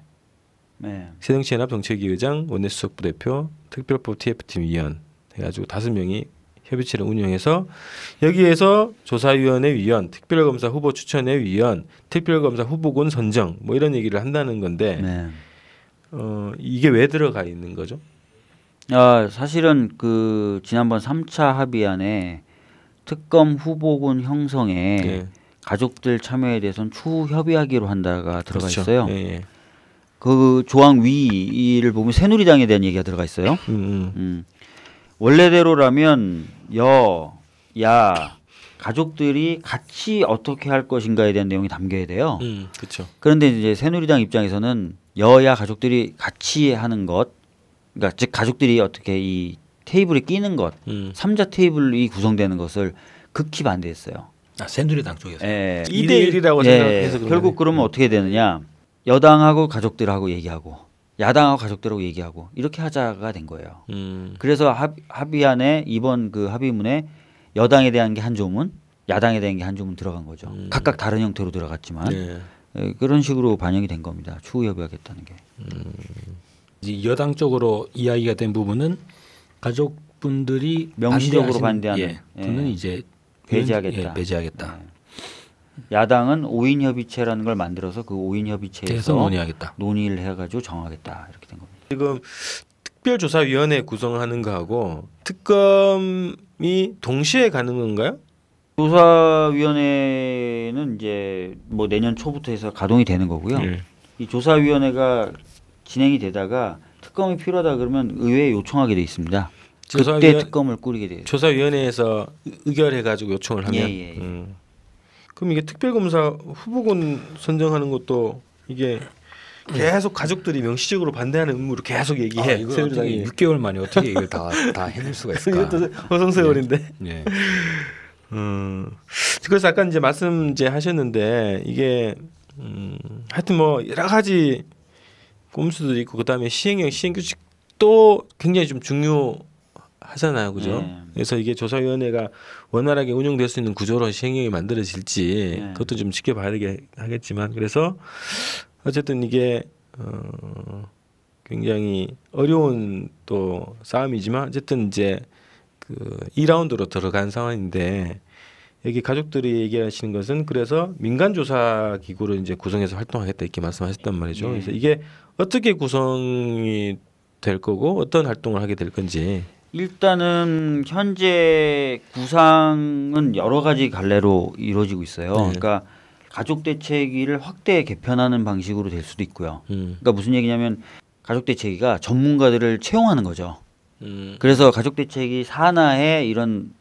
네. 새정치연합 정책위 의장, 원내수석 부대표, 특별법 TF팀 위원 해가지고 5명이 협의체를 운영해서 여기에서 조사위원회 위원, 특별검사 후보 추천회 위원, 특별검사 후보군 선정 뭐 이런 얘기를 한다는 건데 네. 이게 왜 들어가 있는 거죠? 사실은 그 지난번 3차 합의안에 특검 후보군 형성에 네. 가족들 참여에 대해서는 추후 협의하기로 한다가 들어가 그렇죠. 있어요. 예. 그 조항 위를 보면 새누리당에 대한 얘기가 들어가 있어요. 원래대로라면 야 가족들이 같이 어떻게 할 것인가에 대한 내용이 담겨야 돼요. 그렇죠. 그런데 이제 새누리당 입장에서는 여야 가족들이 같이 하는 것, 그러니까 즉 가족들이 어떻게 이 테이블에 끼는 것, 3자 테이블이 구성되는 것을 극히 반대했어요. 새누리당 쪽에서. 2대1이라고 생각해서 결국 그러면 어떻게 되느냐? 여당하고 가족들하고 얘기하고 야당하고 가족들하고 얘기하고 이렇게 하자가 된 거예요. 그래서 합의안에 이번 그 합의문에 여당에 대한 게 한 조문, 야당에 대한 게 한 조문 들어간 거죠. 각각 다른 형태로 들어갔지만 그런 식으로 반영이 된 겁니다. 추후 협의하겠다는 게. 이제 여당 쪽으로 이야기가 된 부분은 가족분들이 명시적으로 반대하는 분은 이제 배제하겠다. 배제하겠다. 야당은 5인 협의체라는 걸 만들어서 그 5인 협의체에서 논의하겠다. 논의를 해가지고 정하겠다 이렇게 된 겁니다. 지금 특별조사위원회 구성하는 거하고 특검이 동시에 가는 건가요? 조사위원회는 이제 뭐 내년 초부터 해서 가동이 되는 거고요. 이 조사위원회가 진행이 되다가 특검이 필요하다 그러면 의회에 요청하게 돼 있습니다. 그때 특검을 꾸리게 돼요. 조사위원회에서 의결해가지고 요청을 하면. 그럼 이게 특별검사 후보군 선정하는 것도 이게 계속 가족들이 명시적으로 반대하는 의무로 계속 얘기해. 이거 6개월 만에 어떻게 이걸 다 해낼 수가 있을까? 이것도 허송세월인데. 네. 그래서 아까 이제 말씀 이제 하셨는데 이게 하여튼 뭐 여러 가지 꼼수도 있고 그다음에 시행규칙도 굉장히 좀 중요하잖아요, 그죠? 그래서 이게 조사위원회가 원활하게 운영될 수 있는 구조로 시행령이 만들어질지 그것도 좀 지켜봐야 하겠지만 그래서 어쨌든 이게 굉장히 어려운 또 싸움이지만 어쨌든 이제 그 2라운드로 들어간 상황인데 여기 가족들이 얘기하시는 것은 그래서 민간조사 기구를 이제 구성해서 활동하겠다 이렇게 말씀하셨단 말이죠. 그래서 이게 어떻게 구성이 될 거고 어떤 활동을 하게 될 건지. 일단은 현재 구상은 여러 가지 갈래로 이루어지고 있어요. 그러니까 가족대책위를 확대 개편하는 방식으로 될 수도 있고요. 그러니까 무슨 얘기냐면 가족대책위가 전문가들을 채용하는 거죠. 그래서 가족대책위 산하에 이런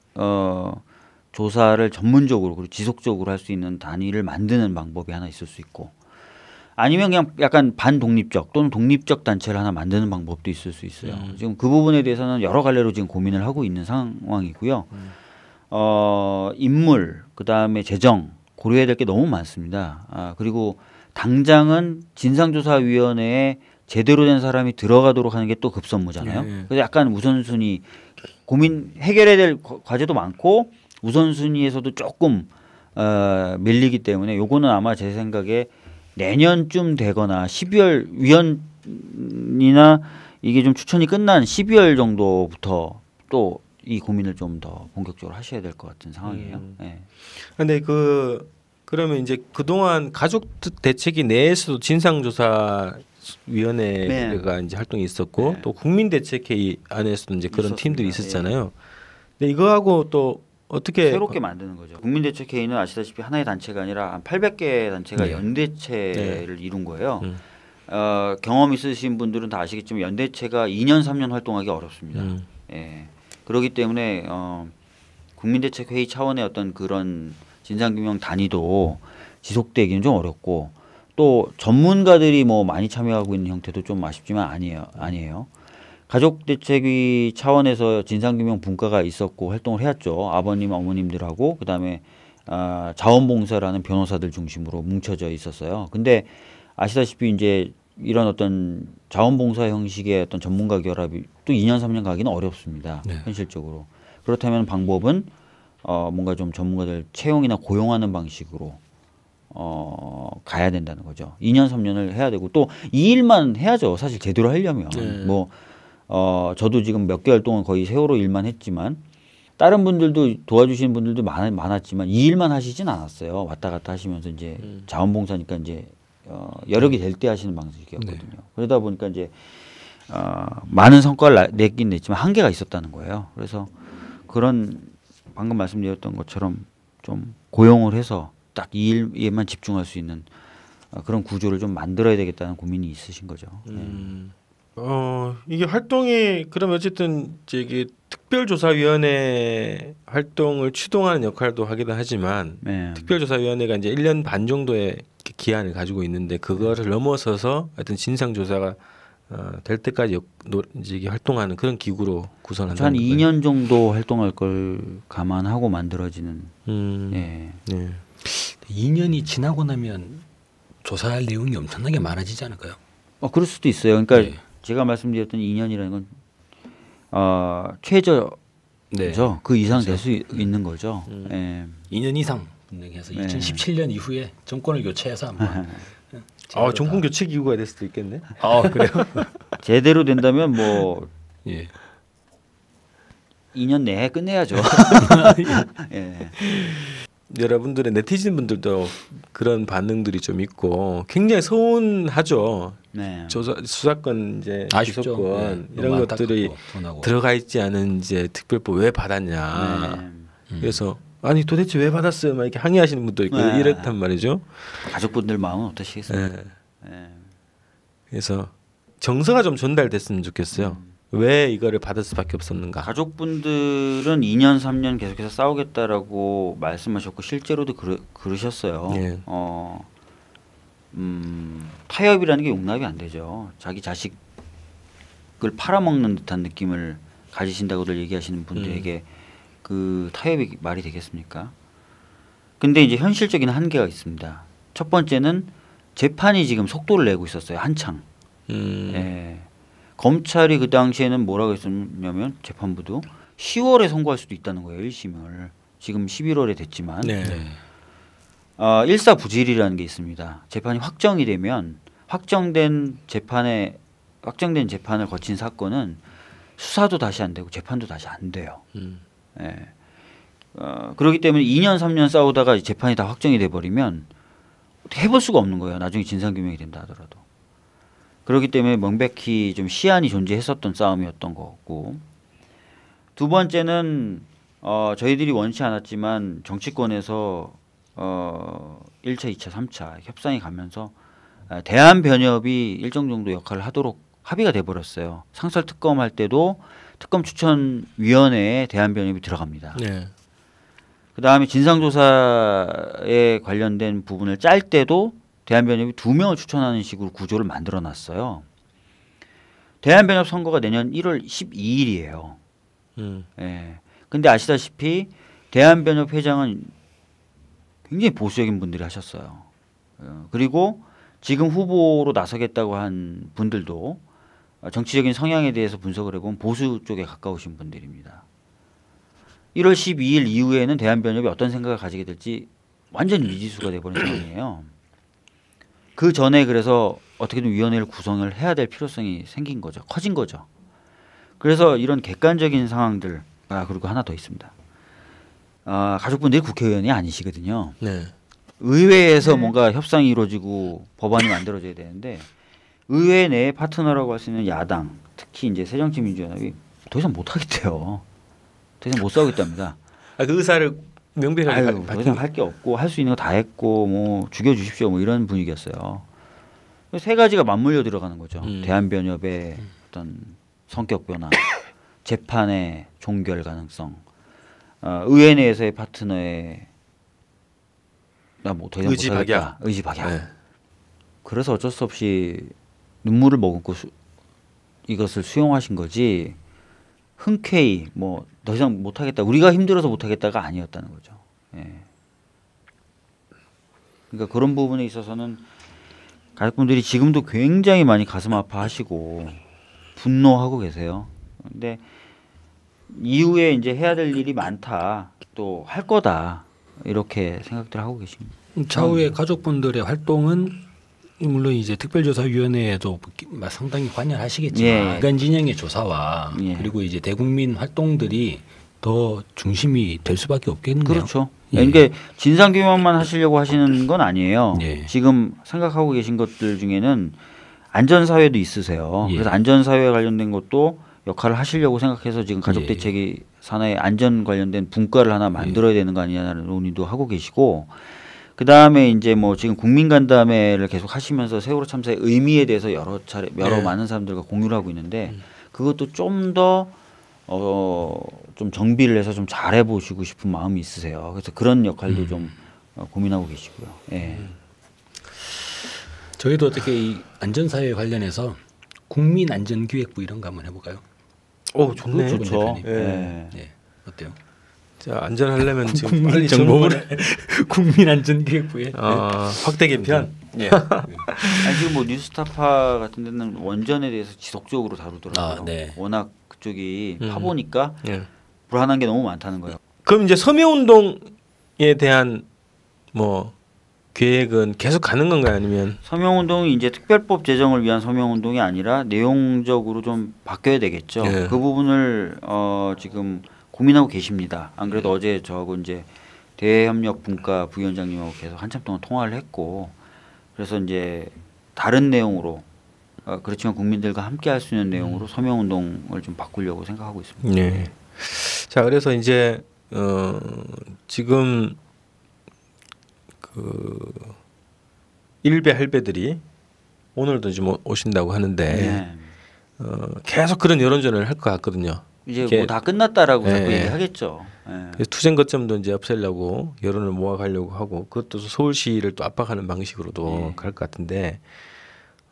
조사를 전문적으로 그리고 지속적으로 할 수 있는 단위를 만드는 방법이 하나 있을 수 있고 아니면 그냥 약간 반독립적 또는 독립적 단체를 하나 만드는 방법도 있을 수 있어요. 지금 그 부분에 대해서는 여러 갈래로 지금 고민을 하고 있는 상황이고요. 인물, 그다음에 재정 고려해야 될 게 너무 많습니다. 그리고 당장은 진상조사위원회에 제대로 된 사람이 들어가도록 하는 게 또 급선무잖아요. 그래서 약간 우선순위 해결해야 될 과제도 많고 우선순위에서도 조금 밀리기 때문에 요거는 아마 제 생각에 내년쯤 되거나 12월 위원이나 이게 좀 추천이 끝난 12월 정도부터 또 이 고민을 좀 더 본격적으로 하셔야 될 것 같은 상황이에요. 근데 그러면 이제 그동안 가족 대책위 내에서도 진상조사위원회가 이제 활동이 있었고 또 국민대책회의 안에서도 이제 그런 팀들이 있었잖아요. 근데 이거하고 또 어떻게 새롭게 만드는 거죠. 국민대책회의는 아시다시피 하나의 단체가 아니라 한 800개 단체가 연대체를 이룬 거예요. 경험 있으신 분들은 다 아시겠지만 연대체가 2년 3년 활동하기 어렵습니다. 그렇기 때문에 국민대책회의 차원의 어떤 그런 진상규명 단위도 지속되기는 좀 어렵고 또 전문가들이 뭐 많이 참여하고 있는 형태도 좀 아쉽지만 아니에요. 가족대책위 차원에서 진상규명 분과가 있었고 활동을 해왔죠. 아버님, 어머님들하고 그다음에 자원봉사라는 변호사들 중심으로 뭉쳐져 있었어요. 근데 아시다시피 이제 이런 어떤 자원봉사 형식의 어떤 전문가 결합이 또 2년 3년 가기는 어렵습니다. 현실적으로. 그렇다면 방법은 뭔가 좀 전문가들 채용이나 고용하는 방식으로 가야 된다는 거죠. 2년 3년을 해야 되고 또 이 일만 해야죠. 사실 제대로 하려면 뭐 저도 지금 몇 개월 동안 거의 세월호 일만 했지만 다른 분들도 도와주시는 분들도 많았지만 이 일만 하시진 않았어요. 왔다 갔다 하시면서 이제 자원봉사니까 이제 여력이 될 때 하시는 방식이었거든요. 그러다 보니까 이제 많은 성과를 내긴 냈지만 한계가 있었다는 거예요. 그래서 그런 방금 말씀드렸던 것처럼 좀 고용을 해서 딱 이 일에만 집중할 수 있는 그런 구조를 좀 만들어야 되겠다는 고민이 있으신 거죠. 이게 활동이 그러면 어쨌든 이게 특별조사위원회 활동을 추동하는 역할도 하기도 하지만 특별조사위원회가 이제 1년 반 정도의 기한을 가지고 있는데 그거를 넘어서서 하여튼 진상조사가 될 때까지 이제 활동하는 그런 기구로 구성한다. 한 2년 정도 활동할 걸 감안하고 만들어지는. 2년이 지나고 나면 조사할 내용이 엄청나게 많아지지 않을까요? 그럴 수도 있어요. 그러니까 제가 말씀드렸던 2년이라는 건 최저죠. 그 이상 될 수 있는 거죠. 2년 이상 분명히 해서 2017년 이후에 정권을 교체해서 한번. 정권 교체 기구가 될 수도 있겠네. 그래요? 제대로 된다면 뭐 2년 내에 끝내야죠. 여러분들의 네티즌 분들도 그런 반응들이 좀 있고 굉장히 서운하죠. 수사권 이제 기소권 이런 것들이 들어가 있지 않은 이제 특별법 왜 받았냐. 그래서 아니 도대체 왜 받았어요? 막 이렇게 항의하시는 분도 있고 이렇단 말이죠. 가족분들 마음은 어떠시겠습니까? 그래서 정서가 좀 전달됐으면 좋겠어요. 왜 이거를 받을 수밖에 없었는가? 가족분들은 2년 3년 계속해서 싸우겠다라고 말씀하셨고 실제로도 그러셨어요. 타협이라는 게 용납이 안 되죠. 자기 자식을 팔아먹는 듯한 느낌을 가지신다고들 얘기하시는 분들에게 그 타협이 말이 되겠습니까? 근데 이제 현실적인 한계가 있습니다. 첫 번째는 재판이 지금 속도를 내고 있었어요. 한창. 검찰이 그 당시에는 뭐라고 했었냐면 재판부도 10월에 선고할 수도 있다는 거예요. 1심을. 지금 11월에 됐지만 일사부질이라는 게 있습니다. 재판이 확정이 되면 확정된 재판을 거친 사건은 수사도 다시 안 되고 재판도 다시 안 돼요. 그렇기 때문에 2년 3년 싸우다가 재판이 다 확정이 돼버리면 해볼 수가 없는 거예요. 나중에 진상규명이 된다 하더라도. 그렇기 때문에 명백히 좀 시한이 존재했었던 싸움이었던 거고, 두 번째는 저희들이 원치 않았지만 정치권에서 1차, 2차, 3차 협상이 가면서 대한변협이 일정 정도 역할을 하도록 합의가 돼버렸어요. 상설특검 할 때도 특검추천위원회에 대한변협이 들어갑니다. 그 다음에 진상조사에 관련된 부분을 짤 때도 대한변협이 2명을 추천하는 식으로 구조를 만들어놨어요. 대한변협 선거가 내년 1월 12일이에요. 근데 아시다시피 대한변협 회장은 굉장히 보수적인 분들이 하셨어요. 그리고 지금 후보로 나서겠다고 한 분들도 정치적인 성향에 대해서 분석을 해보면 보수 쪽에 가까우신 분들입니다. 1월 12일 이후에는 대한변협이 어떤 생각을 가지게 될지 완전 미지수가 돼버린 상황이에요. 그 전에 그래서 어떻게든 위원회를 구성을 해야 될 필요성이 생긴 거죠. 커진 거죠. 그래서 이런 객관적인 상황들, 그리고 하나 더 있습니다. 가족분들이 국회의원이 아니시거든요. 의회에서 뭔가 협상이 이루어지고 법안이 만들어져야 되는데 의회 내에 파트너라고 할 수 있는 야당, 특히 이제 새정치민주연합이 더 이상 못 하겠대요. 더 이상 못 싸우겠답니다. 그 의사를 명백하게 더 이상 할 게 없고 할 수 있는 거 다 했고 뭐 죽여주십시오 뭐 이런 분위기였어요. 세 가지가 맞물려 들어가는 거죠. 대한변협의 어떤 성격 변화, 재판의 종결 가능성, 의회 내에서의 파트너의 나 뭐 더 이상 못 하겠다. 의지 박약. 그래서 어쩔 수 없이 눈물을 머금고 이것을 수용하신 거지. 흔쾌히 뭐 더 이상 못하겠다. 우리가 힘들어서 못하겠다가 아니었다는 거죠. 그러니까 그런 부분에 있어서는 가족분들이 지금도 굉장히 많이 가슴 아파하시고 분노하고 계세요. 근데 이후에 이제 해야 될 일이 많다. 또 할 거다. 이렇게 생각들 하고 계십니다. 차후에 가족분들의 활동은 물론 이제 특별조사위원회에도 상당히 관여하시겠지만 예. 민간 진영의 조사와 예. 그리고 이제 대국민 활동들이 더 중심이 될 수밖에 없겠네요. 그렇죠. 예. 그러니까 진상규명만 하시려고 하시는 건 아니에요. 예. 지금 생각하고 계신 것들 중에는 안전사회도 있으세요. 예. 그래서 안전사회에 관련된 것도 역할을 하시려고 생각해서 지금 가족대책이 산하의 안전 관련된 분과를 하나 만들어야 되는 거 아니냐는 논의도 하고 계시고, 그 다음에 이제 뭐 지금 국민간담회를 계속 하시면서 세월호 참사의 의미에 대해서 여러 많은 사람들과 공유를 하고 있는데 그것도 좀 더 좀 정비를 해서 좀 잘해 보시고 싶은 마음이 있으세요. 그래서 그런 역할도 좀 고민하고 계시고요. 예. 저희도 어떻게 이 안전사회 관련해서 국민안전기획부 이런 거 한번 해볼까요? 오 좋네. 좋죠. 예. 네. 어때요? 자 안전하려면 지금 빨리 정보를 국민안전기획부에 확대 개편. 예. 아니 지금 뭐 뉴스타파 같은 데는 원전에 대해서 지속적으로 다루더라고요. 아, 네. 워낙 그쪽이 파보니까 예. 불안한 게 너무 많다는 거예요. 그럼 이제 서해운동에 대한 뭐 계획은 계속 가는 건가요, 아니면? 서명운동이 이제 특별법 제정을 위한 서명운동이 아니라 내용적으로 좀 바뀌어야 되겠죠. 예. 그 부분을 지금 고민하고 계십니다. 안 그래도 어제 저하고 이제 대협력 분과 부위원장님하고 계속 한참 동안 통화를 했고, 그래서 이제 다른 내용으로 그렇지만 국민들과 함께 할 수 있는 내용으로 서명운동을 좀 바꾸려고 생각하고 있습니다. 네. 자, 그래서 이제 지금 그 일배 할배들이 오늘도 좀 오신다고 하는데 네. 계속 그런 여론전을 할 것 같거든요. 이제 뭐 다 끝났다라고 자꾸 예. 얘기하겠죠. 예. 그래서 투쟁 거점도 이제 없애려고 여론을 모아가려고 하고, 그것도 서울시를 또 압박하는 방식으로도 갈 것 같은데,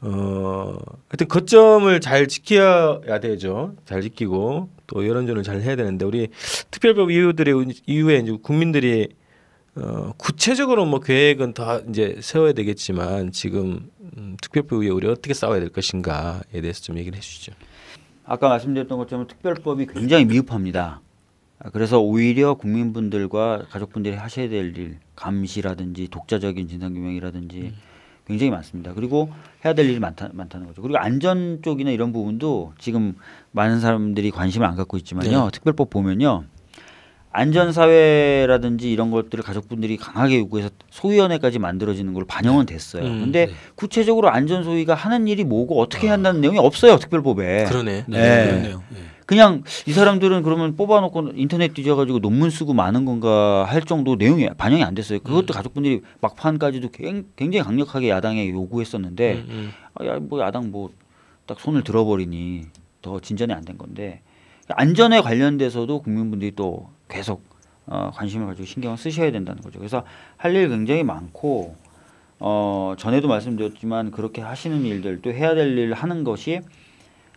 하여튼 거점을 잘 지켜야 되죠. 잘 지키고 또 여론전을 잘 해야 되는데, 우리 특별법 이후에 이제 국민들이 구체적으로 뭐 계획은 더 이제 세워야 되겠지만, 지금 특별법 이후에 우리 어떻게 싸워야 될 것인가에 대해서 좀 얘기를 해주시죠. 아까 말씀드렸던 것처럼 특별법이 굉장히 미흡합니다. 그래서 오히려 국민분들과 가족분들이 하셔야 될 일, 감시라든지 독자적인 진상규명이라든지 굉장히 많습니다. 그리고 해야 될 일이 많다는 거죠. 그리고 안전 쪽이나 이런 부분도 지금 많은 사람들이 관심을 안 갖고 있지만요. 특별법 보면요. 안전사회라든지 이런 것들을 가족분들이 강하게 요구해서 소위원회까지 만들어지는 걸로 반영은 됐어요. 근데 구체적으로 안전소위가 하는 일이 뭐고 어떻게 한다는 내용이 없어요. 특별법에. 그러네. 그렇네요. 그냥 이 사람들은 그러면 뽑아놓고 인터넷 뒤져가지고 논문 쓰고 마는 건가 할 정도 내용이 반영이 안 됐어요. 그것도 가족분들이 막판까지도 굉장히 강력하게 야당에 요구했었는데 야, 뭐 야당 뭐 딱 손을 들어버리니 더 진전이 안 된 건데, 안전에 관련돼서도 국민분들이 또 계속 관심을 가지고 신경을 쓰셔야 된다는 거죠. 그래서 할 일 굉장히 많고, 전에도 말씀드렸지만 그렇게 하시는 일들, 또 해야 될 일 하는 것이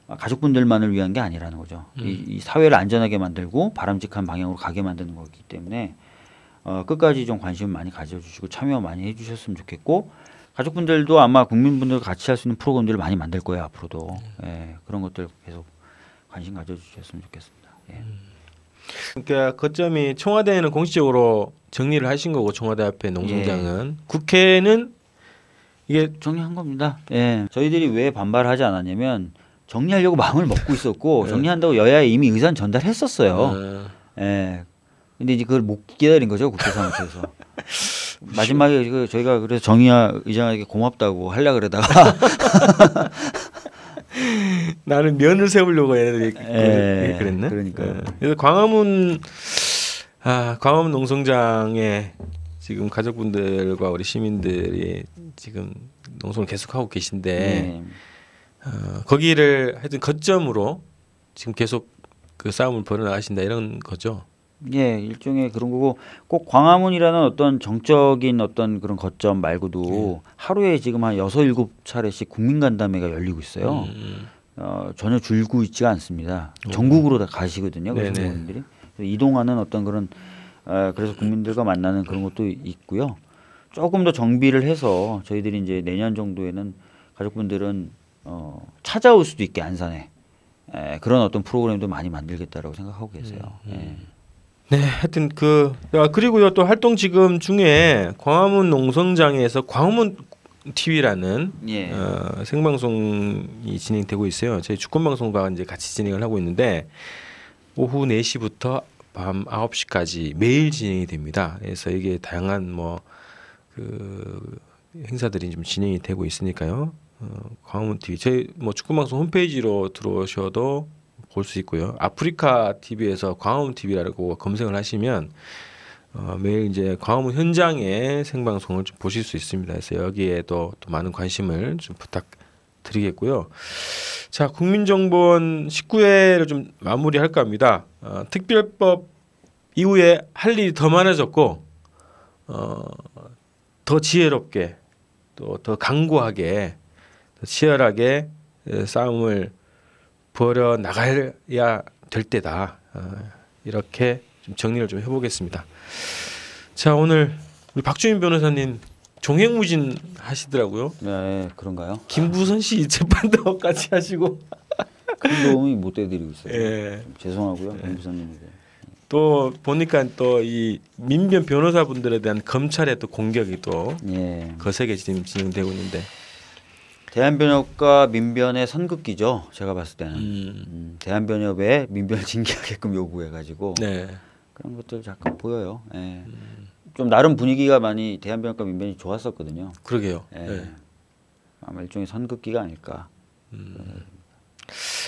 가족분들만을 위한 게 아니라는 거죠. 이 사회를 안전하게 만들고 바람직한 방향으로 가게 만드는 거기 때문에 끝까지 좀 관심 많이 가져주시고 참여 많이 해주셨으면 좋겠고, 가족분들도 아마 국민분들과 같이 할 수 있는 프로그램들을 많이 만들 거예요. 앞으로도. 예, 그런 것들 계속 관심 가져주셨으면 좋겠습니다. 예. 그러니까 거점이 청와대에는 공식적으로 정리를 하신 거고, 청와대 앞에 농성장은 국회는 이게 정리한 겁니다. 예. 저희들이 왜 반발하지 않았냐면 정리하려고 마음을 먹고 있었고 정리한다고 여야에 이미 의사는 전달했었어요. 예. 근데 이제 그걸 못 기다린 거죠, 국회 사무처에서. 마지막에 저희가 그래서 정의아 의장에게 고맙다고 하려고 그러다가 나는 면을 세우려고 애들이 그랬네. 그러니까요. 그래서 광화문 농성장에 지금 가족분들과 우리 시민들이 지금 농성을 계속하고 계신데, 거기를 하여튼 거점으로 지금 계속 그 싸움을 벌여나가신다, 이런 거죠. 예, 일종의 그런 거고, 꼭 광화문이라는 어떤 정적인 어떤 그런 거점 말고도 하루에 지금 한 6, 7차례씩 국민간담회가 열리고 있어요. 전혀 줄고 있지가 않습니다. 전국으로 다 가시거든요. 그래서 국민들이 이동하는 어떤 그런 그래서 국민들과 만나는 그런 것도 있고요. 조금 더 정비를 해서 저희들이 이제 내년 정도에는 가족분들은 찾아올 수도 있게 안산에 그런 어떤 프로그램도 많이 만들겠다라고 생각하고 계세요. 네, 하여튼 그리고요 또 활동 지금 중에 광화문 농성장에서 광화문 TV라는 예. 생방송이 진행되고 있어요. 저희 주권 방송과 이제 같이 진행을 하고 있는데 오후 4시부터 밤 9시까지 매일 진행이 됩니다. 그래서 이게 다양한 그 행사들이 좀 진행이 되고 있으니까요. 광화문 TV 저희 주권 방송 홈페이지로 들어오셔도 볼 수 있고요. 아프리카 TV에서 광화문 TV라고 검색을 하시면 매일 이제 광화문 현장의 생방송을 좀 보실 수 있습니다. 그래서 여기에도 또 많은 관심을 좀 부탁드리겠고요. 자, 국민정보원 19회를 좀 마무리할까 합니다. 특별법 이후에 할 일이 더 많아졌고 더 지혜롭게 또 더 강고하게 더 치열하게 싸움을 벌여 나가야 될 때다. 이렇게 좀 정리를 좀 해보겠습니다. 자, 오늘 우리 박주민 변호사님 종횡무진 하시더라고요. 네, 그런가요? 김부선 씨 재판도 같이 하시고 큰 도움이 못 돼드리고 있어요. 예. 좀 죄송하고요, 김부선님에게. 또 보니까 또 이 민변 변호사분들에 대한 검찰의 또 공격이 또 거세게 지금 진행되고 있는데. 대한변협과 민변의 선긋기죠. 제가 봤을 때는 대한변협에 민변을 징계하게끔 요구해가지고 그런 것들 잠깐 보여요. 예. 좀 나름 분위기가 많이 대한변협과 민변이 좋았었거든요. 그러게요. 아마 일종의 선긋기가 아닐까.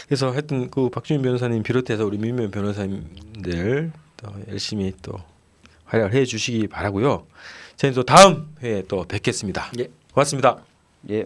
그래서 하여튼 그 박주민 변호사님 비롯해서 우리 민변 변호사님들 또 열심히 또 활약을 해주시기 바라고요. 저희는 또 다음 회에 또 뵙겠습니다. 고맙습니다. 예.